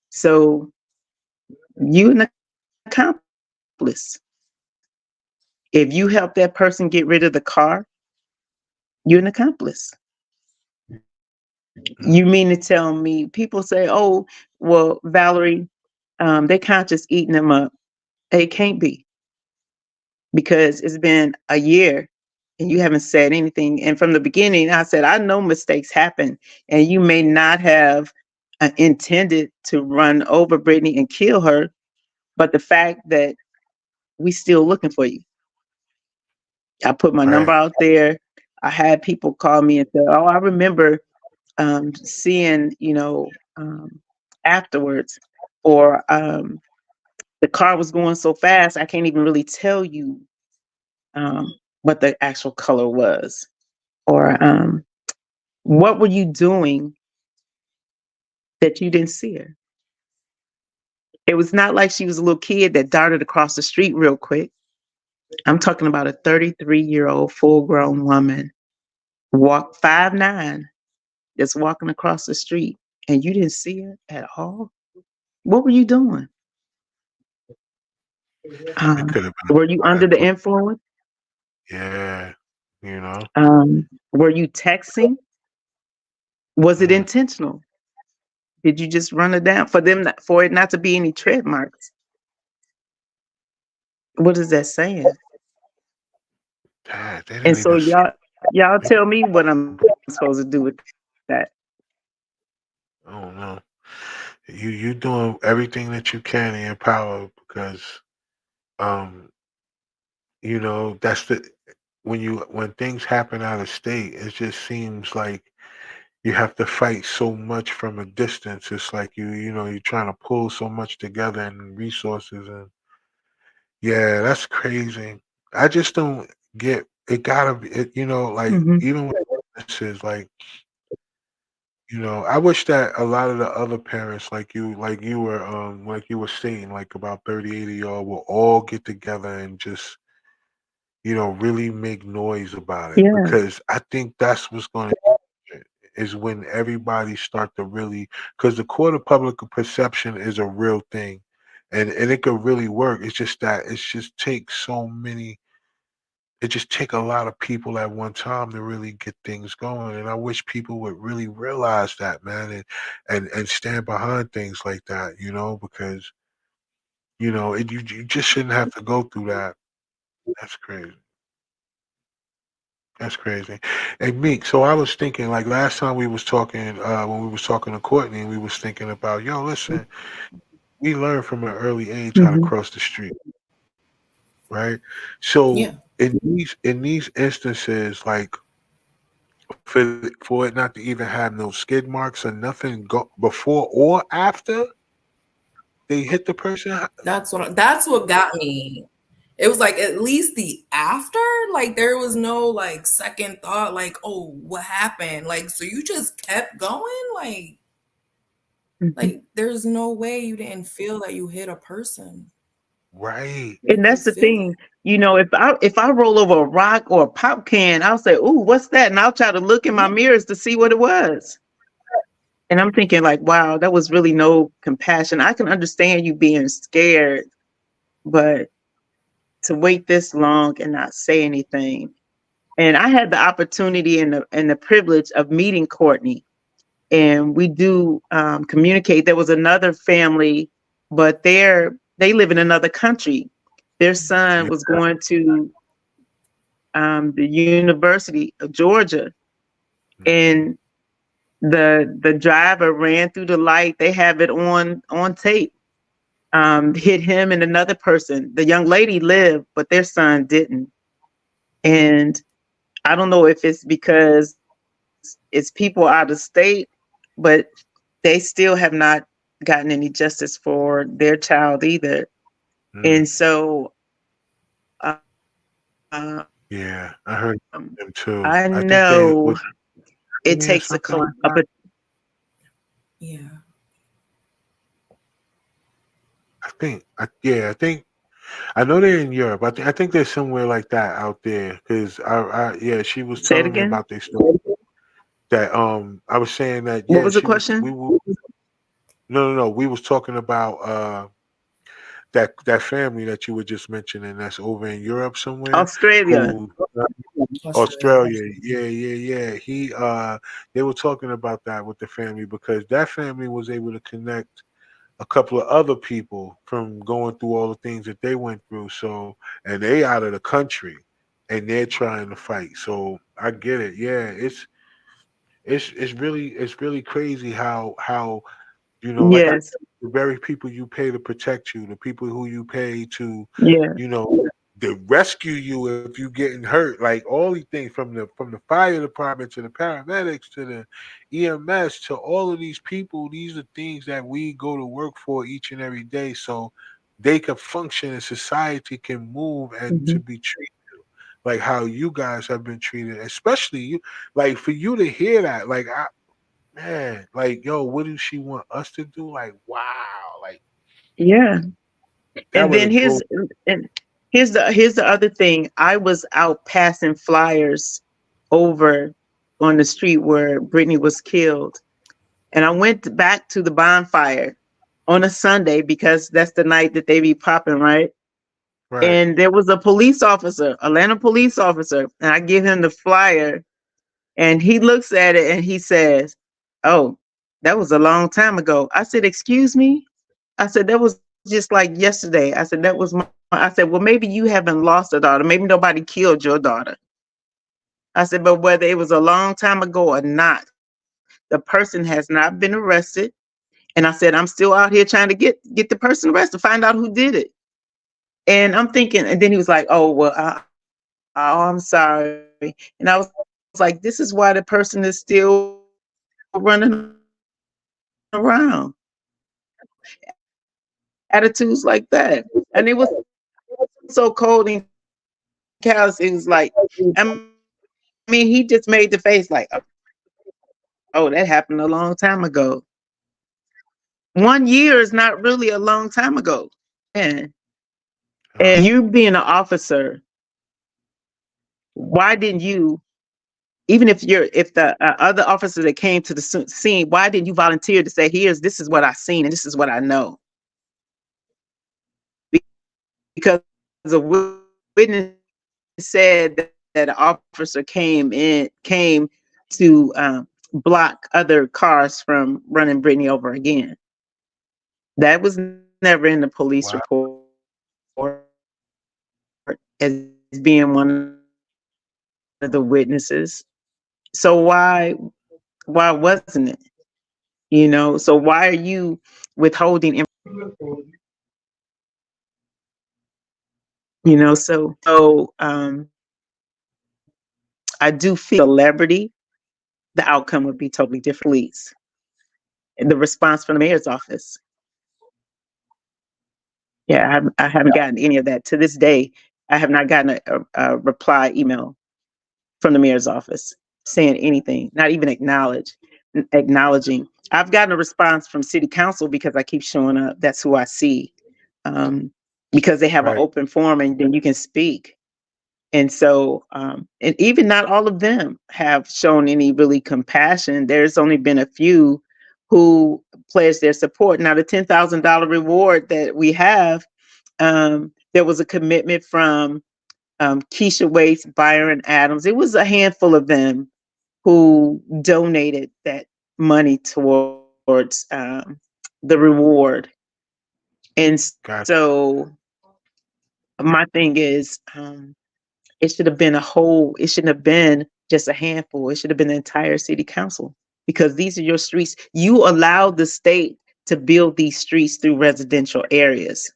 So you an accomplice. If you help that person get rid of the car, you're an accomplice. Mm. You mean to tell me people say, oh, well, Valerie, they can't just eating them up. It can't be because it's been a year and you haven't said anything. And from the beginning, I said, I know mistakes happen and you may not have intended to run over Brittany and kill her. But the fact that we still looking for you. I put my number Right. out there. I had people call me and say, oh, I remember seeing, afterwards, or the car was going so fast, I can't even really tell you what the actual color was. Or what were you doing that you didn't see her? It was not like she was a little kid that darted across the street real quick. I'm talking about a 33-year-old full grown woman, walk 5'9", just walking across the street, and you didn't see her at all. What were you doing? It could have been Were you a under the influence? yeah. You know. Were you texting? Was it Mm. intentional? Did you just run it down for it not to be any tread marks? What is that saying? Dad, they And didn't so even see. y'all tell me what I'm supposed to do with that. Oh no. You doing everything that you can in your power because um that's the when things happen out of state, it just seems like you have to fight so much from a distance. It's like you're trying to pull so much together and resources and yeah, that's crazy. I just don't get it. Gotta be like Mhm. even with witnesses, like I wish that a lot of the other parents, like you were saying, like about 38 of y'all will all get together and just, really make noise about it, Yeah. because I think that's what's going to is when everybody start to really, because the court of public perception is a real thing, and it could really work. It's just that it's just takes so many. It just take a lot of people at one time to really get things going, and I wish people would really realize that, man, and stand behind things like that, because you just shouldn't have to go through that. That's crazy. That's crazy. Hey Meek, so I was thinking, like last time we was talking, when we was talking to Courtney, and we was thinking about, yo, listen, we learned from an early age how to Hmm. cross the street, right? Yeah. So in these instances, like for it not to even have no skid marks or nothing go before or after they hit the person. That's what got me. It was like at least the after, like there was no like second thought, like, oh, what happened? Like, so you just kept going? Hmm. Like there's no way you didn't feel that you hit a person. Right. You And could that's the feel thing, it. if I roll over a rock or a pop can, I'll say, "Ooh, what's that?" And I'll try to look in my Yeah. mirrors to see what it was. And I'm thinking, like, wow, that was really no compassion. I can understand you being scared, but to wait this long and not say anything. And I had the opportunity and the privilege of meeting Courtney, and we do communicate. There was another family, but they live in another country. Their son Yeah. was going to the University of Georgia, Hmm. and the driver ran through the light. They have it on tape. Hit him and another person. The young lady lived, but their son didn't. And I don't know if it's because it's people out of state, but they still have not gotten any justice for their child either. Mm. And so Yeah, I heard them too. I I think they know was it or takes something like that. but Yeah. I think I know they're in Europe. I think they're somewhere like that out there. Cause yeah, she was say it telling me again. about their story. That I was saying that, What yeah, was the she was we question? were no, we was talking about that family that you were just mentioning that's over in Europe somewhere, Australia. who Australia. Australia. Yeah, yeah, yeah. They were talking about that with the family, because that family was able to connect a couple of other people from going through all the things that they went through. So, and they out of the country and they're trying to fight. So I get it. Yeah, it's really crazy how like I Yes. said, the very people you pay to protect you, the people who you pay to, Yeah. you know, to rescue you if you getting hurt, like all these things, from the fire department to the paramedics to the EMS to all of these people, these are things that we go to work for each and every day, so they can function and society can move and to Hmm. be treated like how you guys have been treated, especially you. Like for you to hear that, like man, like, yo, what does she want us to do? Like, wow, like Yeah. that And would then have broke. and here's the other thing. I was out passing flyers over on the street where Brittany was killed. And I went back to the bonfire on a Sunday because that's the night that they be popping, right? Right. And there was a police officer, Atlanta police officer, and I give him the flyer, and he looks at it and he says, "Oh, that was a long time ago." I said, "Excuse me?" I said, "That was just like yesterday." I said, "That was I said, well, maybe you haven't lost a daughter. Maybe nobody killed your daughter." I said, "But whether it was a long time ago or not, the person has not been arrested." And I said, "I'm still out here trying to get the person arrested, find out who did it." And I'm thinking, and then he was like, "Oh, well, oh, I'm sorry." And I was like, "This is why the person is still running around." Attitudes like that. And it was so cold and callous. It was like, I mean, he just made the face like, oh, okay. oh, that happened a long time ago. 1 year is not really a long time ago. And you being an officer, why didn't you, even if the other officer that came to the scene, why didn't you volunteer to say, this is what I seen and this is what I know? Because the witness said that an officer came to block other cars from running Brittany over again. That was never in the police Wow. report as being one of the witnesses. So why wasn't it? So why are you withholding I do feel celebrity, the outcome would be totally different. Please. The response from the mayor's office. Yeah, I haven't gotten any of that. To this day, I have not gotten a reply email from the mayor's office saying anything, not even acknowledging. I've gotten a response from city council because I keep showing up. That's who I see. Because they have an Right. open forum and then you can speak. And so, and even not all of them have shown any really compassion. There's only been a few who pledged their support. Now, the $10,000 reward that we have, there was a commitment from Keisha Waits, Byron Adams. It was a handful of them who donated that money towards the reward. And Gotcha. so my thing is, it should have been it shouldn't have been just a handful. It should have been the entire city council, because these are your streets. You allowed the state to build these streets through residential areas.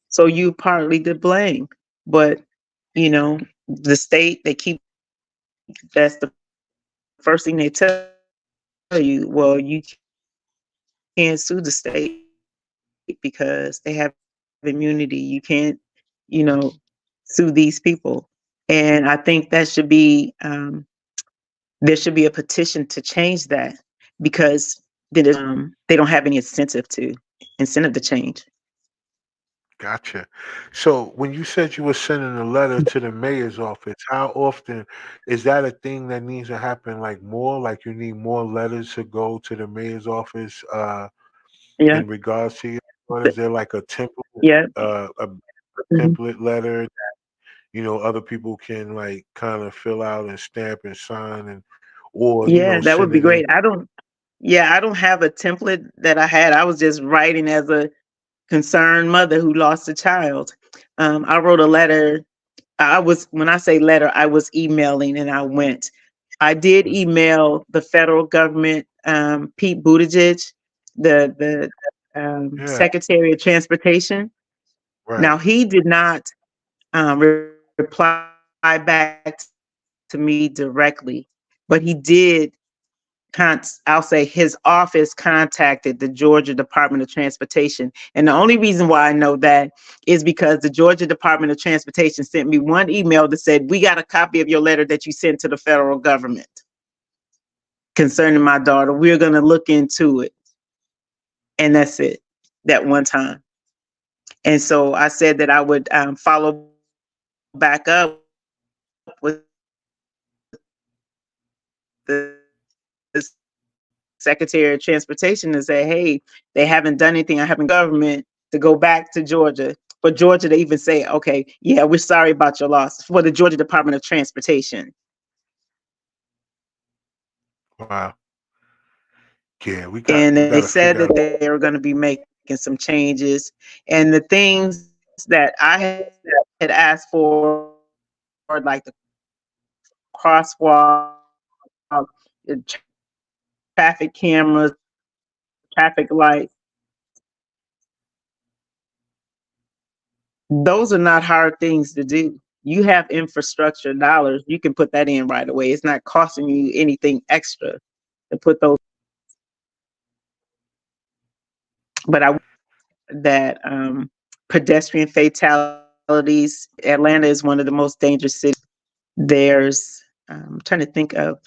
So you partly to blame. But, the state, that's the first thing they tell you. Well, you can't sue the state because they have immunity. You can't, sue these people. And I think that should be, there should be a petition to change that, because then they don't have any incentive to change. Gotcha. So when you said you were sending a letter to the mayor's office, how often is that a thing that needs to happen? Like more, like you need more letters to go to the mayor's office Yeah, in regards to you? Or is there like yeah, a mhm. template letter that other people can like kind of fill out and stamp and sign and or Yeah, that would send be it in? great. I don't have a template that I had. I was just writing as a concerned mother who lost a child. I wrote a letter. When I say letter, I was emailing and I did email the federal government, Pete Buttigieg, the Yeah, Secretary of Transportation. right. Now, he did not reply back to me directly, but he did. I'll say his office contacted the Georgia Department of Transportation. And the only reason why I know that is because the Georgia Department of Transportation sent me one email that said, "We got a copy of your letter that you sent to the federal government concerning my daughter. We're going to look into it." And that's it, that one time. And so I said that I would follow back up with the Secretary of Transportation and say, "Hey, they haven't done anything. I haven't government to go back to Georgia." For Georgia to even say, "Okay, yeah, we're sorry about your loss," for the Georgia Department of Transportation. Wow. Yeah, And we they gotta said figure that out. they were going to be making some changes. And the things that I had asked for, like the crosswalk, the traffic cameras, traffic lights, those are not hard things to do. You have infrastructure dollars, you can put that in right away. It's not costing you anything extra to put those. But I that pedestrian fatalities. Atlanta is one of the most dangerous cities. There's I'm trying to think of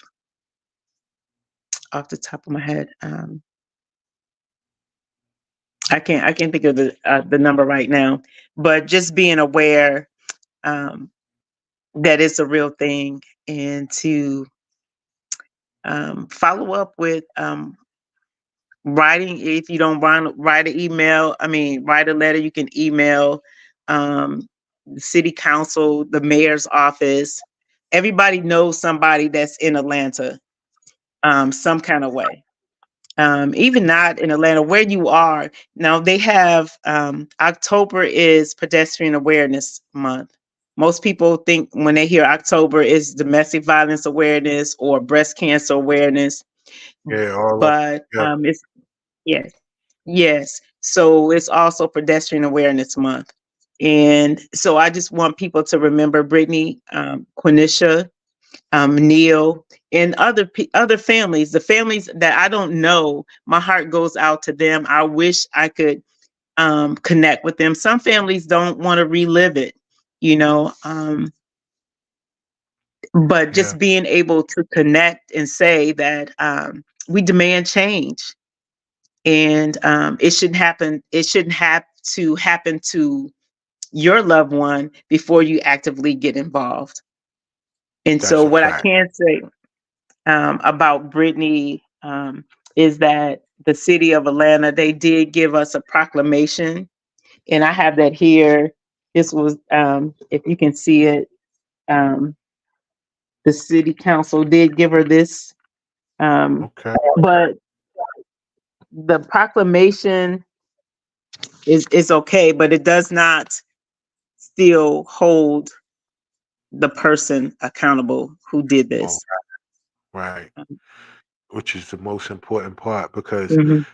off the top of my head. I can't think of the number right now, but just being aware um, that it's a real thing, and to follow up with writing. If you don't want to write an email, I mean, write a letter. You can email the city council, the mayor's office. Everybody knows somebody that's in Atlanta, some kind of way. Even not in Atlanta, where you are. Now they have October is Pedestrian Awareness Month. Most people think when they hear October is domestic violence awareness or breast cancer awareness, Yeah, all of but yeah. it's yes, yes. So it's also Pedestrian Awareness Month, and so I just want people to remember Brittany, Quenisha, Neil, and other families, the families that I don't know. My heart goes out to them. I wish I could connect with them. Some families don't want to relive it, you know, but Yeah, just being able to connect and say that we demand change, and it shouldn't happen. It shouldn't have to happen to your loved one before you actively get involved. And so, that's a what I fact. can say about Brittany is that the city of Atlanta, they did give us a proclamation, and I have that here. This was, if you can see it, um, the city council did give her this, Okay. but the proclamation is okay, but it does not still hold the person accountable who did Oh, this. right. Which is the most important part because Mhm.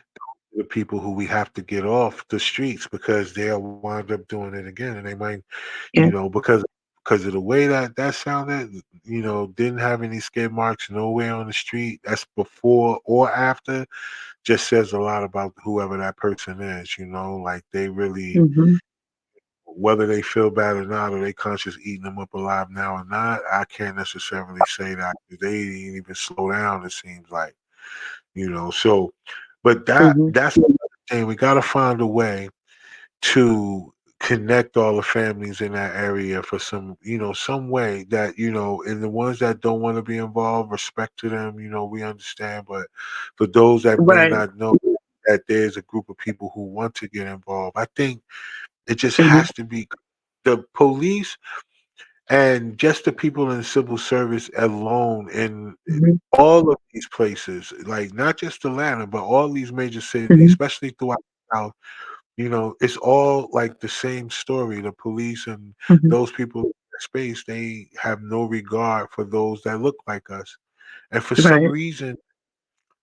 the people who we have to get off the streets because they'll wind up doing it again, and they might, Yeah. because of the way that that sounded, didn't have any skid marks nowhere on the street. That's before or after. Just says a lot about whoever that person is. Like they really, Mhm. whether they feel bad or not, or they conscious eating them up alive now or not. I can't necessarily say that 'cause they didn't even slow down. It seems like. So, but Mhm. that's the thing. We got to find a way to connect all the families in that area for some way that, and the ones that don't want to be involved, respect to them, we understand. But for those that may Right. not know that there's a group of people who want to get involved, I think it just Mhm. has to be the police and just the people in civil service alone in Mhm. all of these places, like not just Atlanta, but all these major cities, Mhm. especially throughout the South, it's all like the same story. The police and Mhm. those people in that space, they have no regard for those that look like us. And for some Right. reason,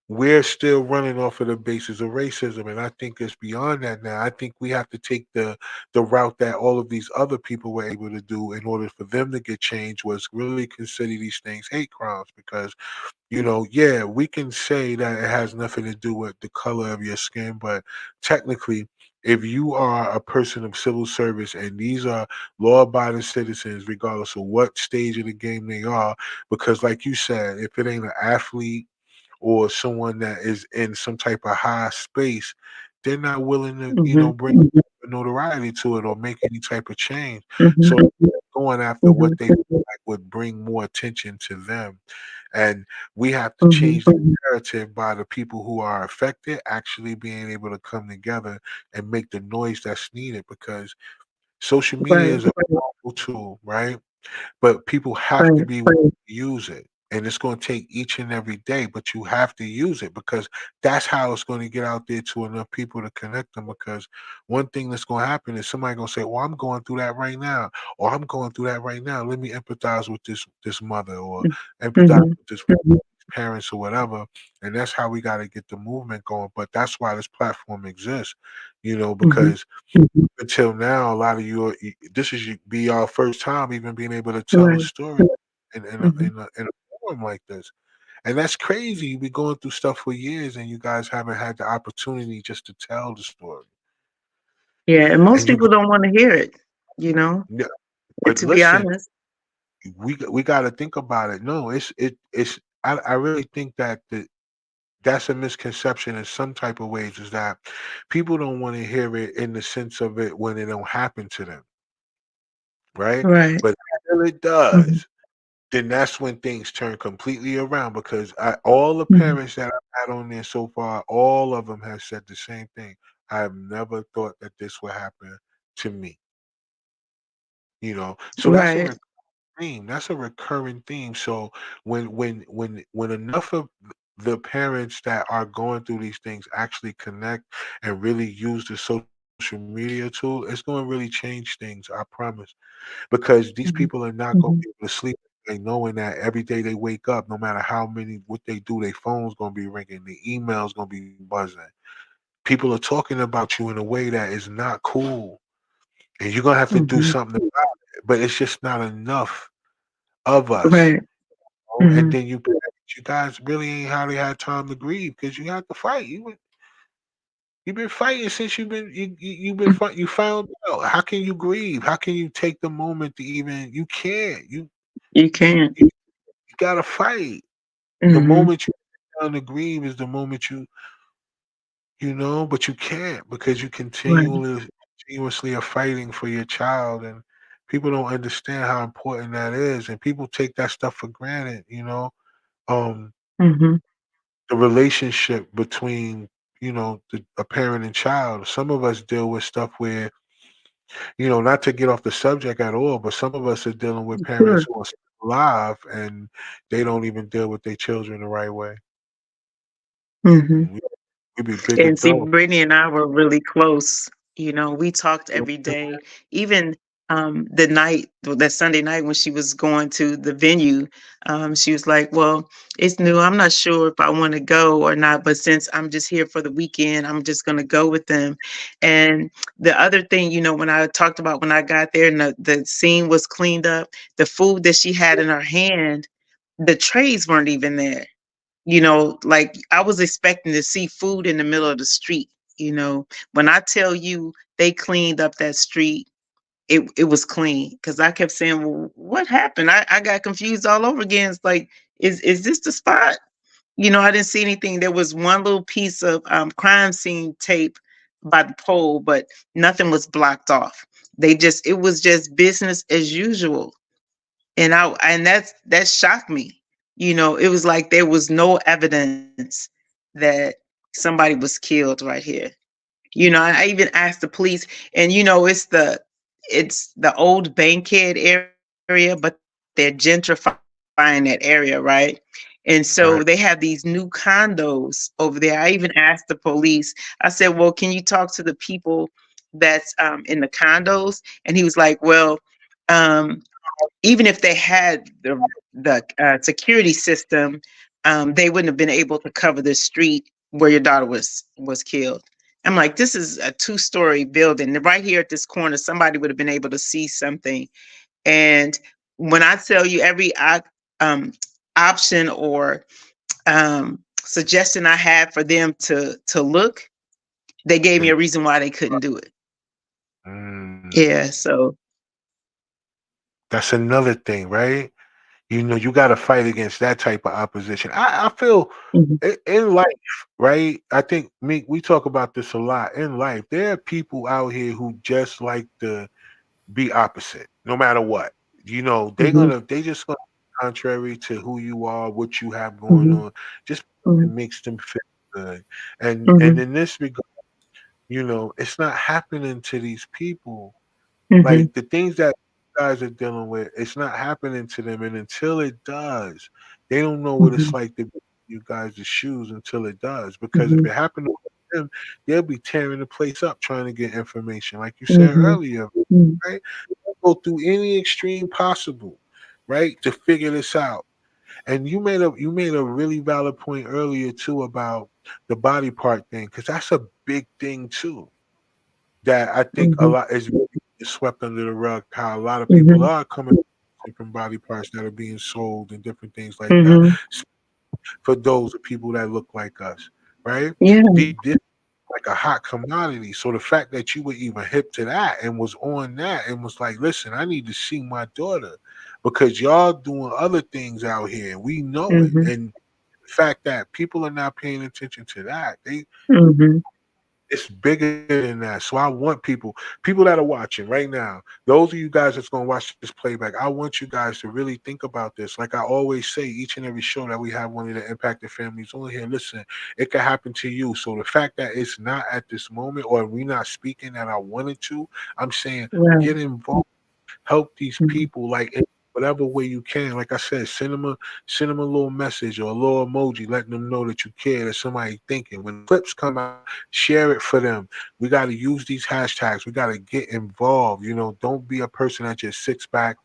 we're still running off of the basis of racism. And I think it's beyond that now. I think we have to take the route that all of these other people were able to do in order for them to get change was really consider these things hate crimes because yeah, we can say that it has nothing to do with the color of your skin, but technically, if you are a person of civil service and these are law abiding citizens, regardless of what stage of the game they are, because like you said, if it ain't an athlete or someone that is in some type of high space, they're not willing to, Mhm. bring notoriety to it or make any type of change. Mhm. So going after what Mhm. they feel like would bring more attention to them. And we have to Mhm. change the narrative by the people who are affected actually being able to come together and make the noise that's needed because social media Right. is a powerful tool, right? But people have to Right. be willing to use it. And it's going to take each and every day, but you have to use it because that's how it's going to get out there to enough people to connect them. Because one thing that's going to happen is somebody going to say, "Well, I'm going through that right now," or "I'm going through that right now. Let me empathize with this mother or empathize Mhm. with this parents or whatever." And that's how we got to get the movement going. But that's why this platform exists, Mhm. because until now, a lot of you, this is be our first time even being able to tell a Right. story Mhm. in a forum like this, and that's crazy. You've been going through stuff for years, and you guys haven't had the opportunity just to tell the story. Yeah, and most And you, people don't want to hear it, you know, yeah, but to be listen, honest. we got to think about it. No, it's. I really think that that's a misconception in some type of ways, is that people don't want to hear it in the sense of it when it don't happen to them, right? Right. But until it Mhm. does, then that's when things turn completely around, because all the Mhm. parents that I've had on there so far, all of them have said the same thing. I have never thought that this would happen to me, you know. So that's a Right. theme. That's a recurring theme. So when enough of the parents that are going through these things actually connect and really use the social media tool, it's going to really change things. I promise, because these Mhm. people are not going to be Mhm. able to sleep at night knowing that every day they wake up, no matter how many what they do, their phone's going to be ringing, the email's going to be buzzing. People are talking about you in a way that is not cool, and you're going to have to do Mhm. something about it. But it's just not enough of us. Right. And Mhm. then you guys really ain't hardly had time to grieve because you had to fight. You've been fighting since you've been Mm. fight. You found out. How can you grieve? How can you take the moment to even? You can't. You You can. you, you gotta fight. The Mhm. moment you sit down to grieve is the moment but you can't, because you Right. continuously are fighting for your child, and people don't understand how important that is, and people take that stuff for granted. Um, Mhm. the relationship between a parent and child. Some of us deal with stuff where, not to get off the subject at all, but some of us are dealing with parents Sure. who are still alive and they don't even deal with their children the right way. Mhm. And we be big And see, adults. Brittany and I were really close. You know, we talked every day. Even the night, that Sunday night when she was going to the venue, she was like, "Well, it's new. I'm not sure if I want to go or not, but since I'm just here for the weekend, I'm just going to go with them." And the other thing, when I talked about when I got there and the scene was cleaned up, the food that she had in her hand, the trays weren't even there. Like I was expecting to see food in the middle of the street. When I tell you they cleaned up that street, it was clean because I kept saying, "Well, what happened?" I got confused all over again. It's like, is this the spot? I didn't see anything. There was one little piece of crime scene tape by the pole, but nothing was blocked off. It was just business as usual. And that shocked me. It was like there was no evidence that somebody was killed right here. I even asked the police, and it's the old Bankhead area, but they're gentrifying that area, right? And so they have these new Right. condos over there. I even asked the police. I said, "Well, can you talk to the people that's in the condos?" And he was like, "Well, um, even if they had the security system, they wouldn't have been able to cover the street where your daughter was killed." I'm like, this is a two-story building. Right here at this corner, somebody would have been able to see something. And when I tell you every um, option or suggestion I had for them to look, they gave me They, a reason why they couldn't do it. mm, Yeah. So. that's another thing, right? You got to fight against that type of opposition. I feel Mhm. in life, right? I think we talk about this a lot in life. There are people out here who just like to be opposite, no matter what. Mhm. They just gonna be contrary to who you are, what you have going Mhm. on, just it Mhm. makes them feel good. And Mhm. in this regard, it's not happening to these people. Mhm. Like the things that you guys are dealing with, it's not happening to them. And until it does, they don't know what it's Mhm. like to be in you guys' shoes until it does. Because if Mhm. it happened to them, they'll be tearing the place up trying to get information. Like you said Mhm. earlier, Mhm. right? They'll go through any extreme possible, right? To figure this out. And you made a really valid point earlier too about the body part thing, because that's a big thing too that I think a Mhm. lot is really swept under the rug. How a lot of people Mhm. are coming up with different body parts that are being sold and different things like that Mhm. for those of people that look like us, right? Yeah. This like a hot commodity. So the fact that you were even hip to that and was on that and was like, listen, I need to see my daughter because y'all doing other things out here. We know it. Mhm. And fact that people are not paying attention to that. Mhm. It's bigger than that. So I want people that are watching right now, those of you guys that's gonna watch this playback, I want you guys to really think about this. Like I always say, each and every show that we have one of the impacted families on here. Listen, it could happen to you. So the fact that it's not at this moment, or we not speaking that I wanted to, I'm saying Right. get involved, help these Mhm. people, like in whatever way you can. Like I said, send them a little message or a little emoji, letting them know that you care, that somebody thinking. When clips come out, share it for them. We got to use these hashtags. We got to get involved. You know, don't be a person that just sits back,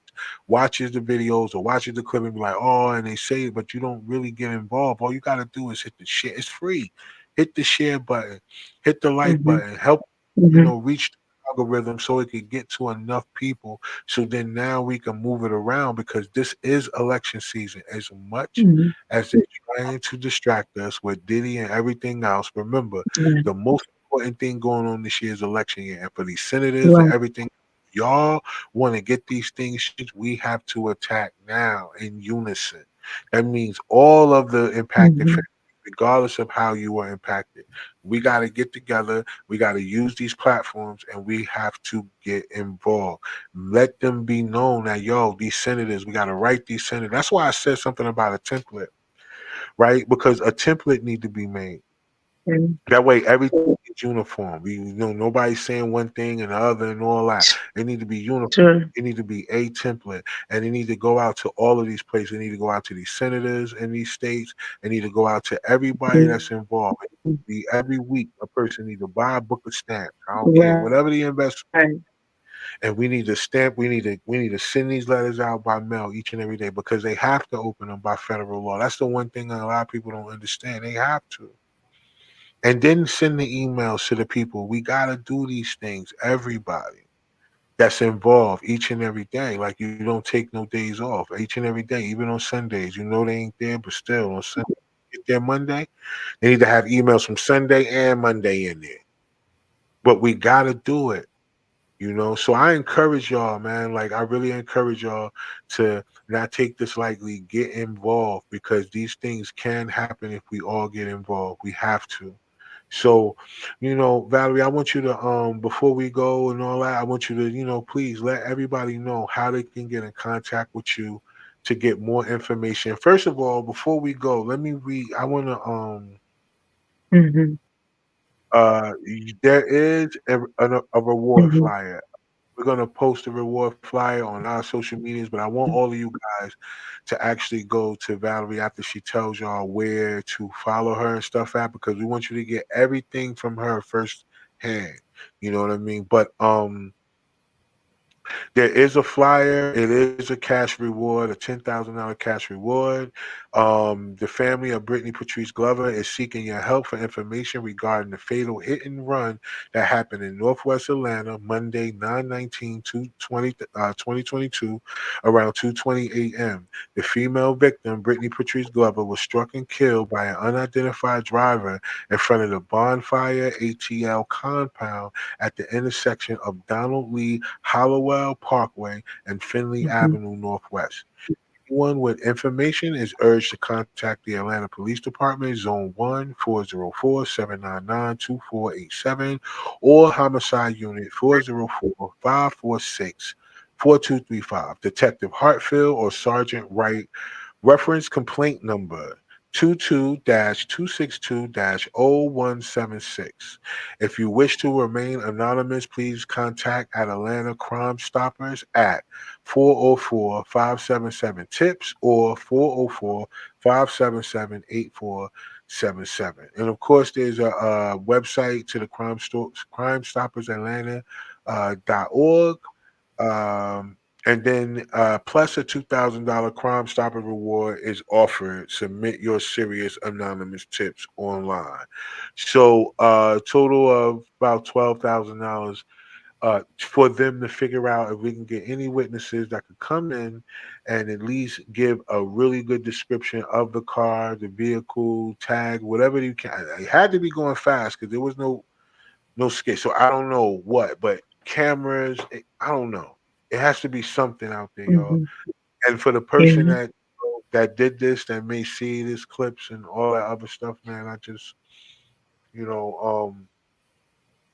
watches the videos or watches the clip and be like, oh, and they say it, but you don't really get involved. All you got to do is hit the share. It's free. Hit the share button, hit the like Mhm. button, help, Mhm. reach the algorithm so it can get to enough people. So then now we can move it around, because this is election season. As much Mhm. as they're trying to distract us with Diddy and everything else, remember Right. the most important thing going on this year is election year. And for these senators and Right. everything, y'all want to get these things changed, we have to attack now in unison. That means all of the impacted Mhm. families, regardless of how you were impacted. We got to get together. We got to use these platforms, and we have to get involved. Let them be known that, yo, these senators, we got to write these senators. That's why I said something about a template, right? Because a template need to be made. Mhm. That way, everything is uniform. Nobody's saying one thing and the other and all that. It need to be uniform. Sure. It need to be a template, and it need to go out to all of these places. It need to go out to these senators in these states. It need to go out to everybody that's involved. It need to be every week a person need to buy a book of stamps. I don't care Right. whatever the investment. And we need to stamp. We need to send these letters out by mail each and every day, because they have to open them by federal law. That's the one thing that a lot of people don't understand. They have to. And then send the emails to the people. We gotta do these things. Everybody that's involved each and every day. Like you don't take no days off each and every day, even on Sundays. You know they ain't there, but still on Sunday, get there Monday. They need to have emails from Sunday and Monday in there. But we gotta do it. So I encourage y'all, man. Like I really encourage y'all to not take this lightly. Get involved, because these things can happen if we all get involved. We have to. So, Valerie, I want you to before we go and all that, I want you to, please let everybody know how they can get in contact with you to get more information. First of all, before we go, let me read. I want to Mhm. there is a reward Mhm. flyer. We're gonna post a reward flyer on our social medias, but I want all of you guys to actually go to Valerie after she tells y'all where to follow her and stuff at, because we want you to get everything from her first hand. You know what I mean? But there is a flyer. It is a cash reward, a $10,000 cash reward. The family of Brittany Patrice Glover is seeking your help for information regarding the fatal hit and run that happened in Northwest Atlanta Monday, 9/19/2022, around 2:20 a.m. The female victim, Brittany Patrice Glover, was struck and killed by an unidentified driver in front of the Bonfire ATL compound at the intersection of Donald Lee Hollowell Parkway and Finley Mhm. Avenue Northwest. Anyone with information is urged to contact the Atlanta Police Department, Zone 1, 404-799-2487, or Homicide Unit 404-546-4235. Detective Hartfield or Sergeant Wright. Reference complaint number 22-262-0176. If you wish to remain anonymous, please contact at Atlanta Crime Stoppers at 404-577-TIPS or 404-577-8477. And of course, there's a website to the Crime Stoppers Atlanta .org. And then plus a $2,000 Crime Stopper reward is offered. Submit your serious anonymous tips online. So total of about $12,000 for them to figure out if we can get any witnesses that could come in and at least give a really good description of the car, the vehicle, tag, whatever you can. It had to be going fast because there was no skit. So I don't know what, but cameras, I don't know. It has to be something out there, y'all. Mhm. And for the person Yeah. that did this, that may see this clips and all that other stuff, man. I just, you know,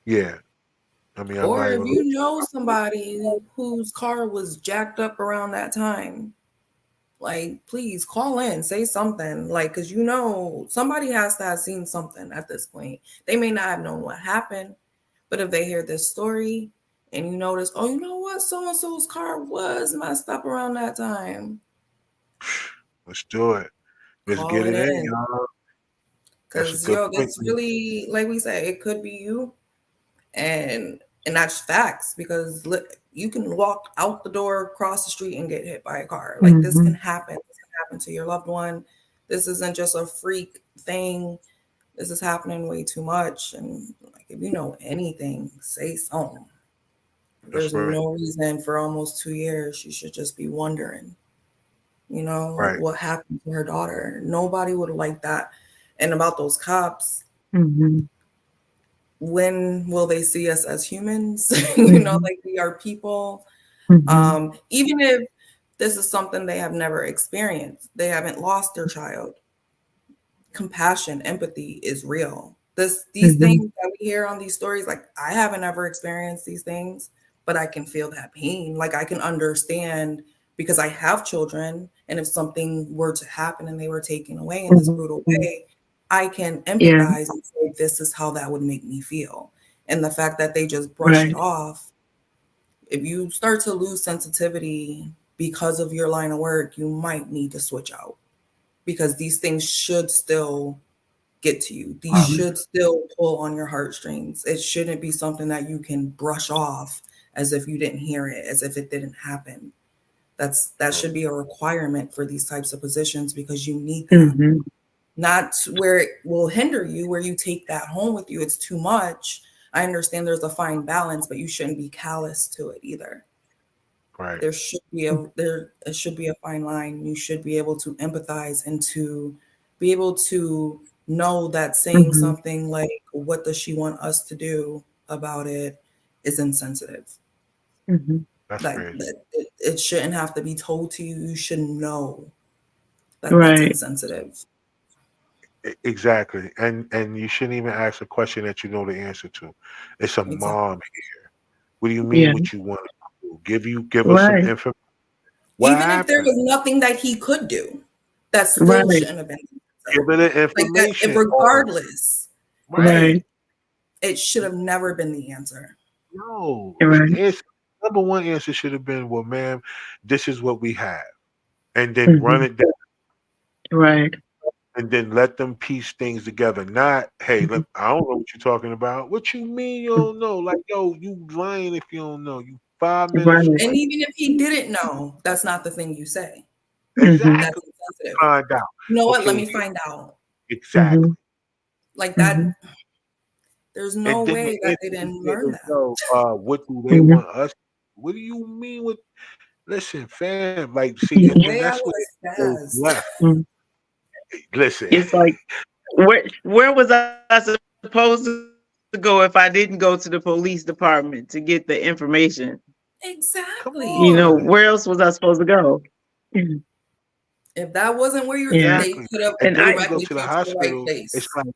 yeah. I mean, I'm Or not if even. you know somebody whose car was jacked up around that time, like, please call in, say something. Like, because you know, somebody has to have seen something at this point. They may not have known what happened, but if they hear this story and you notice, oh, you know what, so and so's car was messed up around that time, Let's do it. Let's call get it it in, in. y'all. That's a Because, good yo, point. it's really, like we said, it could be you. And that's facts, because you can walk out the door, cross the street, and get hit by a car. Like, this can happen. This can happen to your loved one. This isn't just a freak thing. This is happening way too much. And like, if you know anything, say something. That's There's right. no reason for almost 2 years you should just be wondering, Right. what happened to her daughter. Nobody would like that. And about those cops, when will they see us as humans? Like, we are people. Even if this is something they have never experienced, they haven't lost their child. Compassion, empathy is real. These things that we hear on these stories, like, I haven't ever experienced these things, but I can feel that pain. Like, I can understand, because I have children, and if something were to happen and they were taken away in this brutal way, I can Yeah. empathize and say, this is how that would make me feel. And the fact that they just brush it Right. off, if you start to lose sensitivity because of your line of work, you might need to switch out, because these things should still get to you. These should still pull on your heartstrings. It shouldn't be something that you can brush off as if you didn't hear it, as if it didn't happen. That should be a requirement for these types of positions, because you need that. Not where it will hinder you, where you take that home with you. It's too much. I understand there's a fine balance, but you shouldn't be callous to it either. Right. There should be a fine line. You should be able to empathize and to be able to know that saying something like, what does she want us to do about it, is insensitive. That's Like, crazy. it shouldn't have to be told to you. You should know that that's Right. insensitive. Exactly. And you shouldn't even ask a question that you know the answer to. It's a Exactly. mom here. What do you mean Yeah. what you want to do? Give us some Right. information. What Even if there happened? was nothing that he could do, that still Right. shouldn't have been Give answered. me the Like that, information. Oh, regardless, right. Right. it should have never been the answer. No. Right. Answer, number one answer should have been, well, ma'am, this is what we have. And then run it down. Right. And then let them piece things together. Not, hey, I don't know what you're talking about. What you mean you don't know? Like, yo, you lying if you don't know. You 5 minutes Right. And away. even if he didn't know, that's not the thing you say. That's Exactly. insensitive. Find out. You know what? Let Okay, me find out. exactly. Like that, there's no And then way the that answer they didn't is, learn that. yo, what do they want us? What do you mean with? Listen, fam. Like, see, and The then way I that's where was it goes sassed. left. Listen, It's like, where was I supposed to go if I didn't go to the police department to get the information? come Exactly. on. Where else was I supposed to go? If that wasn't where Yeah. they Exactly. could have And And then when you go directed to the you to the right hospital, it's place. like,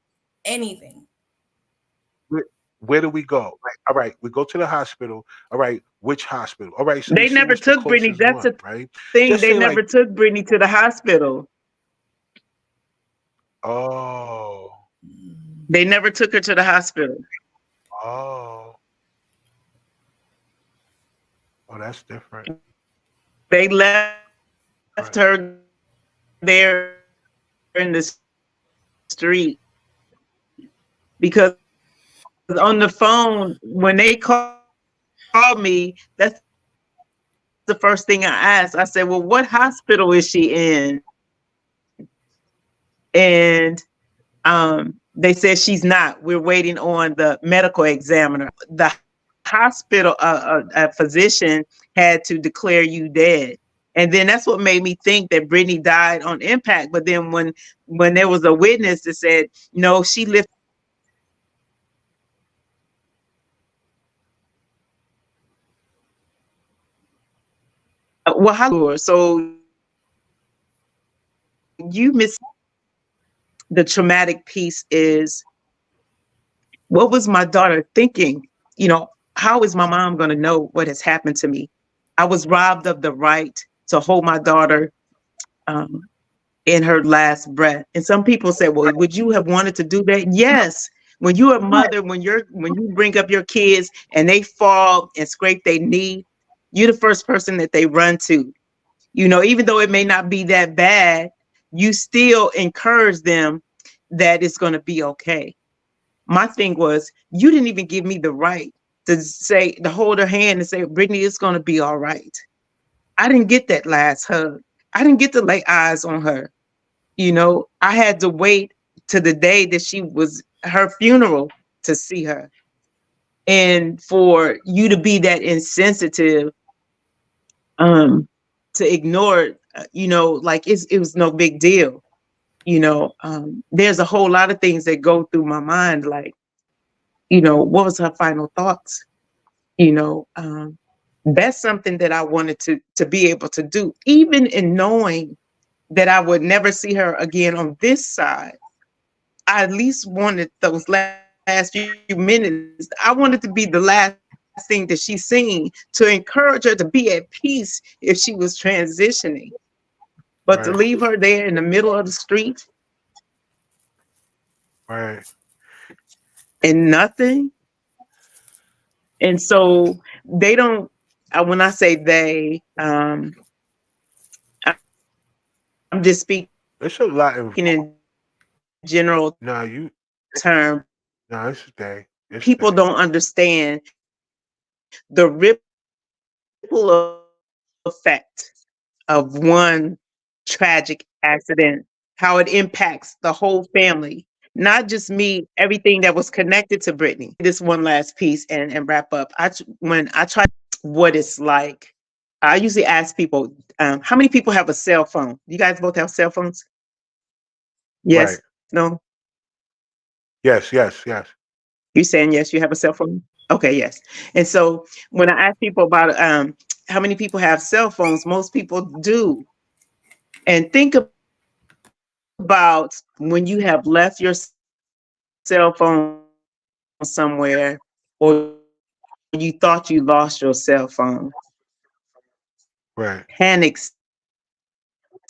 Anything. where, where do we go? Like, all right, we go to the hospital. All right, which hospital? All right, so you they say never what's the took Brittany. closest That's one, the right? thing. Just They say like, never took Brittany to the hospital. oh, They never took her to the hospital. oh, oh, that's different. They left Right. her there in the street because on the phone, when they called me, that's the first thing I asked. I said, well, what hospital is she in? And they said she's not. We're waiting on the medical examiner. The hospital, a physician had to declare you dead. And then that's what made me think that Brittany died on impact. But then when there was a witness that said, no, she lived. Well, how? So you miss the traumatic piece is, what was my daughter thinking? You know, how is my mom going to know what has happened to me? I was robbed of the right to hold my daughter um, in her last breath. And some people say, well, would you have wanted to do that? Yes. When you're a mother, when you bring up your kids and they fall and scrape their knee, you're the first person that they run to. You know, even though it may not be that bad, you still encourage them that it's going to be okay. My thing was, you didn't even give me the right to say, to hold her hand and say, Brittany, it's going to be all right. I didn't get that last hug. I didn't get to lay eyes on her. You know, I had to wait to the day that she was her funeral to see her. And for you to be that insensitive, um, to ignore, you know, like it was no big deal. You know, there's a whole lot of things that go through my mind, like, you know, what was her final thoughts? You know, that's something that I wanted to be able to do, even in knowing that I would never see her again on this side. I at least wanted those last few minutes. I wanted to be the last thing that she seen to encourage her to be at peace if she was transitioning. But to leave her Right. there in the middle of the street Right. and nothing. And so they don't, when I say they, I'm just speaking It's a lot in of general term. no, you no, it's a day. It's a People day. don't understand the ripple effect of one tragic accident, how it impacts the whole family, not just me, everything that was connected to Brittany. This one last piece and wrap up. When I try to what it's like, I usually ask people, how many people have a cell phone? You guys both have cell phones? Right. Yes? No? Yes, yes, yes. You saying yes, you have a cell phone? Okay, yes. And so when I ask people about how many people have cell phones, most people do. And think about when you have left your cell phone somewhere, or you thought you lost your cell phone. Panic Right. set in, right? Because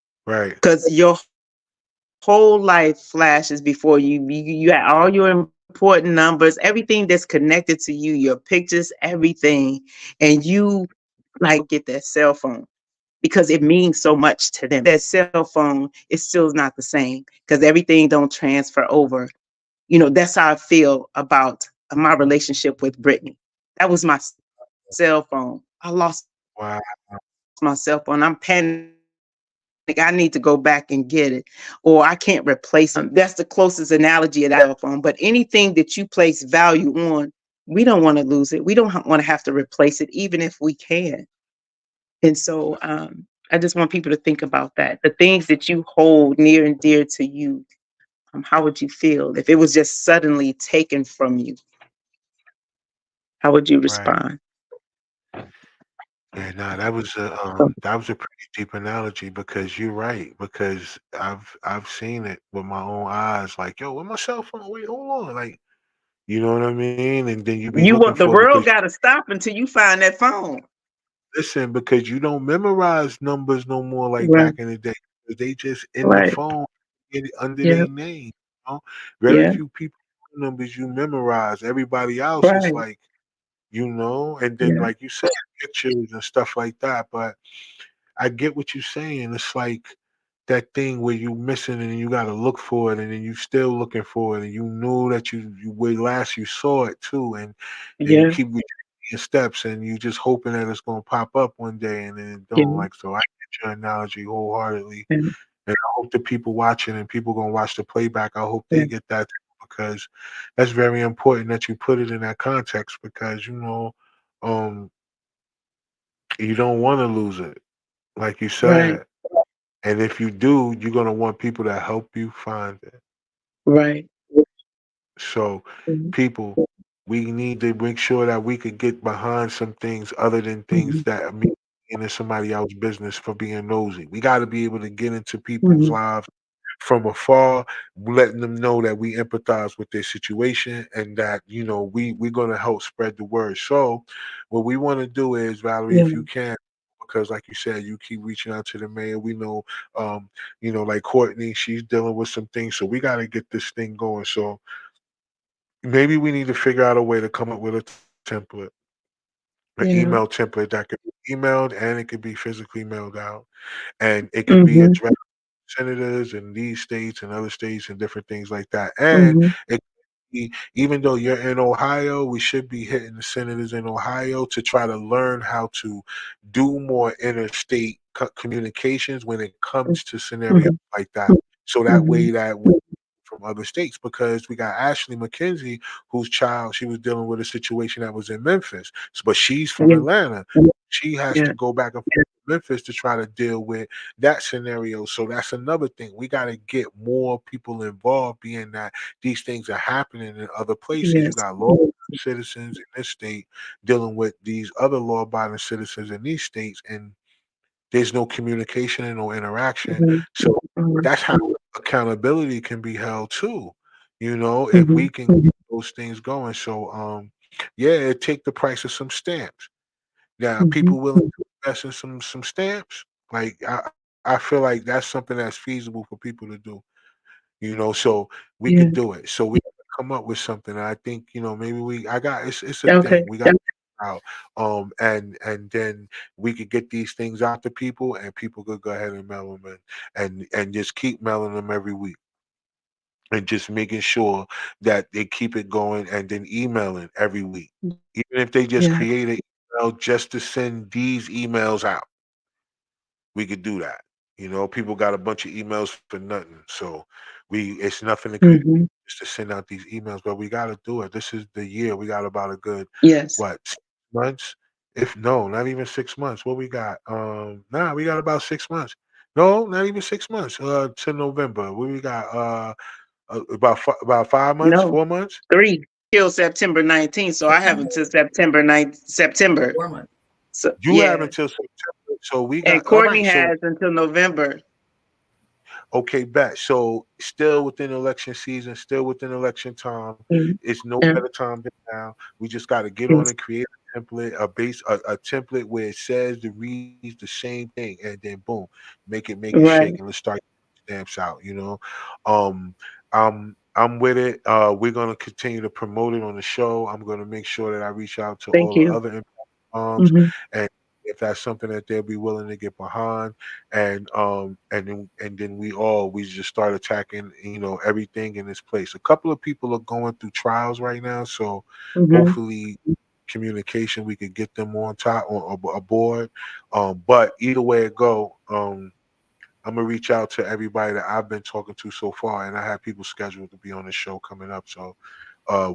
your whole Right. life flashes before you. You had all your important numbers, everything that's connected to you, your pictures, everything, and you like want to get that cell phone because it means so much to them. But if you lose that cell phone, it still is not the same because everything don't transfer over. You know, that's how I feel about my relationship with Brittany. That was my cell phone. I lost my cell phone. I'm Wow. panic. I need to go back and get it, or I can't replace it. That's the closest analogy that I have to a cell phone. But anything that you place value on, we don't want to lose it. We don't want to have to replace it, even if we can. And so I just want people to think about that. The things that you hold near and dear to you, how would you feel if it was just suddenly taken from you? How would you Right. respond? Yeah, nah, that was a pretty deep analogy because you're right. Because I've seen it with my own eyes. Like, yo, where my cell phone? Wait, hold on. Like, you know what I mean? And then you be You looking want the for it because world got to stop until you find that phone. listen, because you don't memorize numbers no more like Right, back in the day. They just in the right, phone, get it under yeah, their name. You know? Very yeah, few people numbers you memorize. Everybody else is right, like, you know, and then yeah, like you said, pictures and stuff like that. But I get what you're saying. It's like that thing where you missing and you gotta look for it and then you still looking for it and you knew that you where last you saw it too and then you yeah, keep your steps and you just hoping that it's gonna pop up one day and then it don't yeah, like so I get your analogy wholeheartedly yeah, and I hope the people watching and people gonna watch the playback, I hope yeah, they get that too, because that's very important that you put it in that context because um you don't wanna lose it, like you right, said. And if you do, you're gonna want people to help you find it. right, So, mhm, people, we need to make sure that we could get behind some things other than things mhm, that mean into somebody else's business for being nosy. We got to be able to get into people's Mhm. lives from afar, letting them know that we empathize with their situation and that we're gonna help spread the word. So, what we want to do is, Valerie, Yeah. if you can, because like you said, you keep reaching out to the mayor. We know, like Courtney, she's dealing with some things, so we got to get this thing going. So maybe we need to figure out a way to come up with a template, an Yeah. email template that could be emailed and it could be physically mailed out, and it could be Mhm. addressed senators in these states and other states and different things like that. And Mhm. it even though you're in Ohio, we should be hitting the senators in Ohio to try to learn how to do more interstate communications when it comes to scenarios Mhm. like that. So that way Mhm. that we from other states, because we got Ashley McKenzie, whose child she was dealing with a situation that was in Memphis, but she's from Yeah. Atlanta. She has Yeah. to go back and forth to Memphis to try to deal with that scenario. So that's another thing. We got to get more people involved, being that these things are happening in other places. You Yes. got law citizens in this state dealing with these other law-abiding citizens in these states, and there's no communication and no interaction. Mhm. So Mhm. that's how accountability can be held too. If we Mhm. can get those things going. So yeah, it take the price of some stamps. Now, Mhm. people willing to invest in some stamps, like I feel like that's something that's feasible for people to do. So we Yeah. could do it. So we gotta come up with something. I think, maybe it's a Okay. thing. We got to out. And then we could get these things out to people and people could go ahead and mail them in and just keep mailing them every week and just making sure that they keep it going and then emailing every week. Even if they just Yeah. create an email just to send these emails out, we could do that. People got a bunch of emails for nothing. So it's nothing to create Mhm. just to send out these emails, but we got to do it. This is the year. We got about a good, Yes. what, 6 months? If no, not even 6 months. What we got? Nah, we got about 6 months. No, not even 6 months. To November. What we got? About 5 months, No. 4 months. 3 till September 19th, so I have September, until September 9th, September. 4 months. So You have yeah. until September. So we And got all Courtney right. So has until November. okay, bet. So still within election season, still within election time. Mhm. It's no Yeah. better time than now. We just got to get on Yes. and create a template, a template where it says the reads the same thing, and then boom, make it Right. shake, and let's start stamps out. Um, I'm with it. We're gonna continue to promote it on the show. I'm gonna make sure that I reach out to Thank all the you. other moms, Mhm. and if that's something that they'll be willing to get behind, and then we just start attacking everything in this place. A couple of people are going through trials right now, so Mhm. hopefully communication we could get them on top or aboard. But either way it go, I'm gonna reach out to everybody that I've been talking to so far, and I have people scheduled to be on the show coming up. So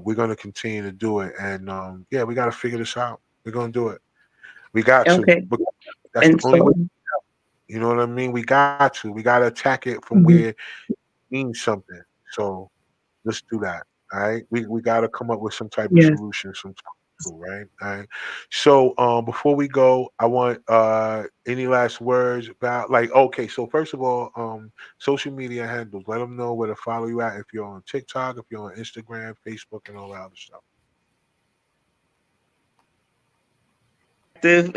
we're gonna continue to do it, and yeah, we got to figure this out. We're gonna do it. We got to. Okay. Because that's the And only way. so You know what I mean? We got to. We got to attack it from mhm. where it means something. So let's do that. All right. We got to come up with some type of Yes. solution, some type of tool, right? All right. So before we go, I want any last words about, like, okay, so first of all, social media handles. Let them know where to follow you at if you're on TikTok, if you're on Instagram, Facebook, and all that other stuff. Active.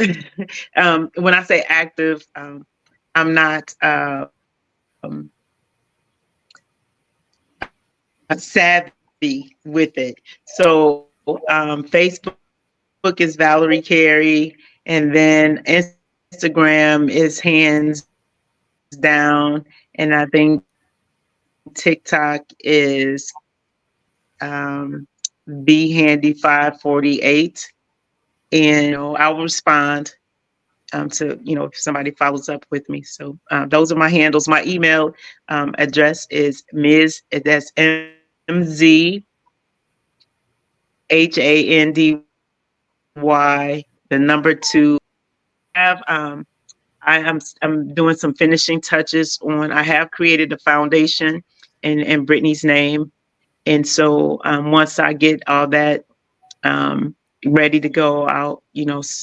When I say active, I'm not savvy with it. So Facebook is Valerie Carey, and then Instagram is hands down, and I think TikTok is um, Be Handy 548, and I'll respond to if somebody follows up with me. So those are my handles. My email address is Ms. That's MZHANDY the number 2. Have I'm doing some finishing touches on. I have created a foundation in Brittany's name, and so once I get all that ready to go out,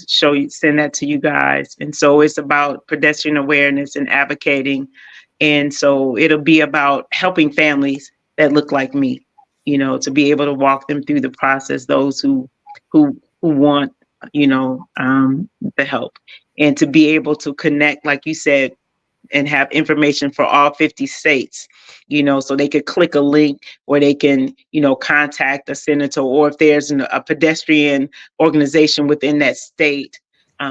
show you, send that to you guys. And so it's about pedestrian awareness and advocating. And so it'll be about helping families that look like me, to be able to walk them through the process, those who want, the help, and to be able to connect, like you said, and have information for all 50 states, so they could click a link or they can, contact a senator, or if there's a pedestrian organization within that state,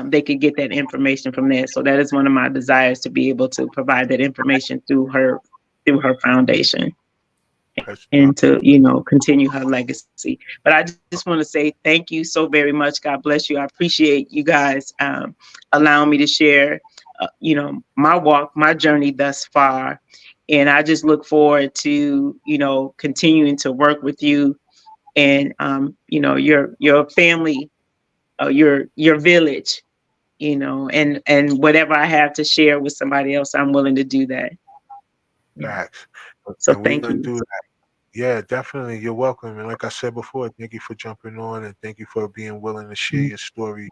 they could get that information from there. So that is one of my desires, to be able to provide that information through her foundation, That's and to, continue her legacy. But I just want to say thank you so very much. God bless you. I appreciate you guys allowing me to share, my walk, my journey thus far. And I just look forward to, continuing to work with you and, your family, your village, and whatever I have to share with somebody else, I'm willing to do that. Yeah. facts. So And we're thank gonna you. do that. Yeah, definitely. You're welcome. And like I said before, thank you for jumping on and thank you for being willing to share your story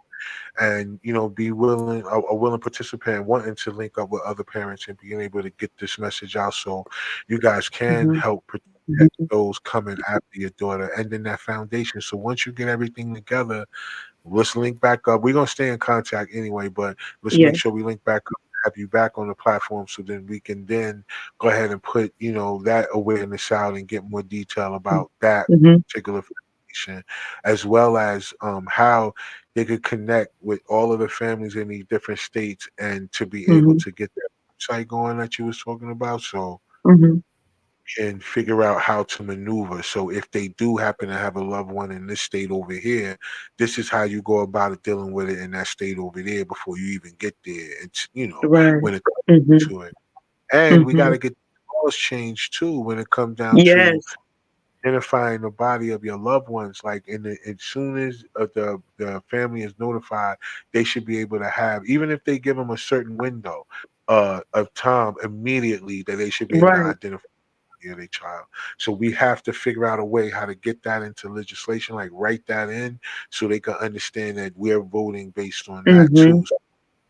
and be willing a willing participant wanting to link up with other parents and being able to get this message out so you guys can Mhm. help protect Mhm. those coming after your daughter and then that foundation. So once you get everything together, let's link back up. We're gonna stay in contact anyway, but let's Yeah. make sure we link back up, have you back on the platform, so then we can then go ahead and put that awareness out and get more detail about that Mhm. particular foundation, as well as how they could connect with all of the families in these different states and to be able Mhm. to get that website going that you was talking about. So Mhm. and figure out how to maneuver. So if they do happen to have a loved one in this state over here, this is how you go about it dealing with it in that state over there before you even get there. It's Right. when it comes Mhm. to it. And we gotta Mhm. get the laws changed too when it comes down to Yes. identifying the body of your loved ones. Like as soon as the family is notified, they should be able to have, even if they give them a certain window of time immediately, that they should be able to Right. identify their child. So we have to figure out a way how to get that into legislation, like write that in, so they can understand that we're voting based on that too. Mhm. So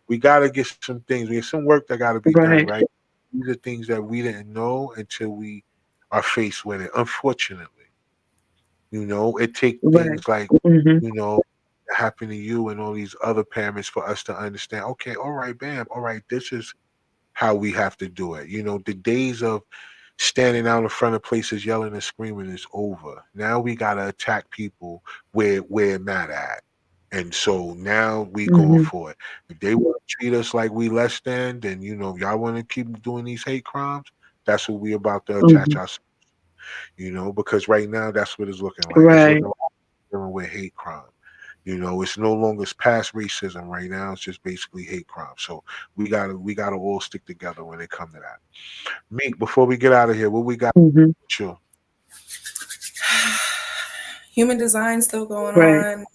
we got to get some things. We have some work that got to be done, Right. right? These are things that we didn't know until we are faced with it. Unfortunately, it takes Right. things like Mhm. you know that happen to you and all these other parents for us to understand. Okay, all right, bam, all right, this is how we have to do it. The days of standing out in front of places yelling and screaming is over. Now we gotta attack people where we're mad at. And so now we going Mhm. for it. If they want to treat us like we less than, then y'all want to keep doing these hate crimes. That's what we about to attach Mhm. ourselves. Because right now that's what it's looking like. It's Right. looking like we're dealing with hate crime. It's no longer past racism right now. It's just basically hate crime. So we gotta all stick together when it come to that. Meek, before we get out of here, what we got Mhm. with you? Human design still going Right. on.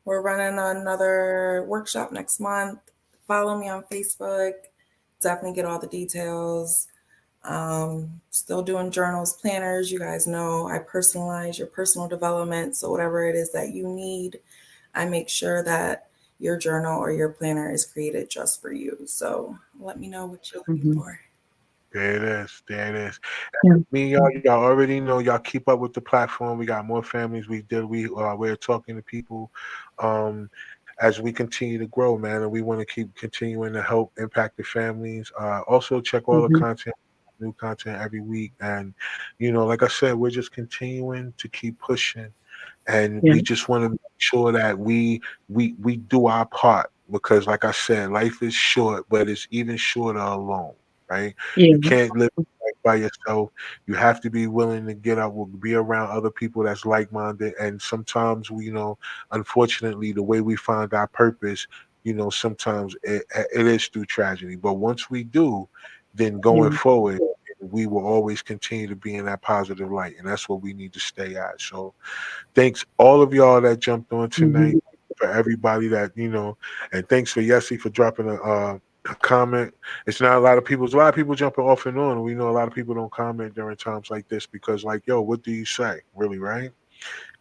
We're running another workshop next month. Follow me on Facebook. Definitely get all the details. Still doing journals, planners. You guys know I personalize your personal development. So, whatever it is that you need, I make sure that your journal or your planner is created just for you. So, let me know what you're looking Mhm. for. There it is. There it is. Yeah. Me, y'all already know. Y'all keep up with the platform. We got more families. We're talking to people, as we continue to grow, man, and we want to keep continuing to help impact the families. Also, check all the Mhm. content, new content every week, and like I said, we're just continuing to keep pushing and Yeah. we just want to make sure that we do our part because like I said, life is short, but it's even shorter alone, right? Yeah. You can't live life by yourself. You have to be willing to get up, be around other people that's like-minded. And sometimes unfortunately, the way we find our purpose, sometimes it is through tragedy. But once we do, then going Yeah. forward, we will always continue to be in that positive light, and that's what we need to stay at. So thanks all of y'all that jumped on tonight. Mhm. For everybody that and thanks for Yessie for dropping a comment. It's not a lot of people. There's a lot of people jumping off and on. We know a lot of people don't comment during times like this because, like, yo, what do you say, really, right?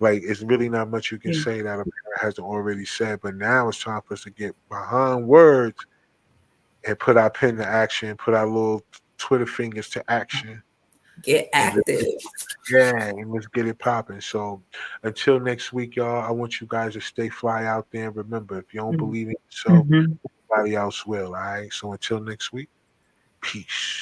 Like, it's really not much you can Yeah. say that a parent hasn't already said. But now it's time for us to get behind words and put our pen to action, put our little Twitter fingers to action. Get And active. and let's get it popping. So until next week, y'all, I want you guys to stay fly out there. And remember, if you don't believe in yourself, Mhm. nobody else will. All right. So until next week, peace.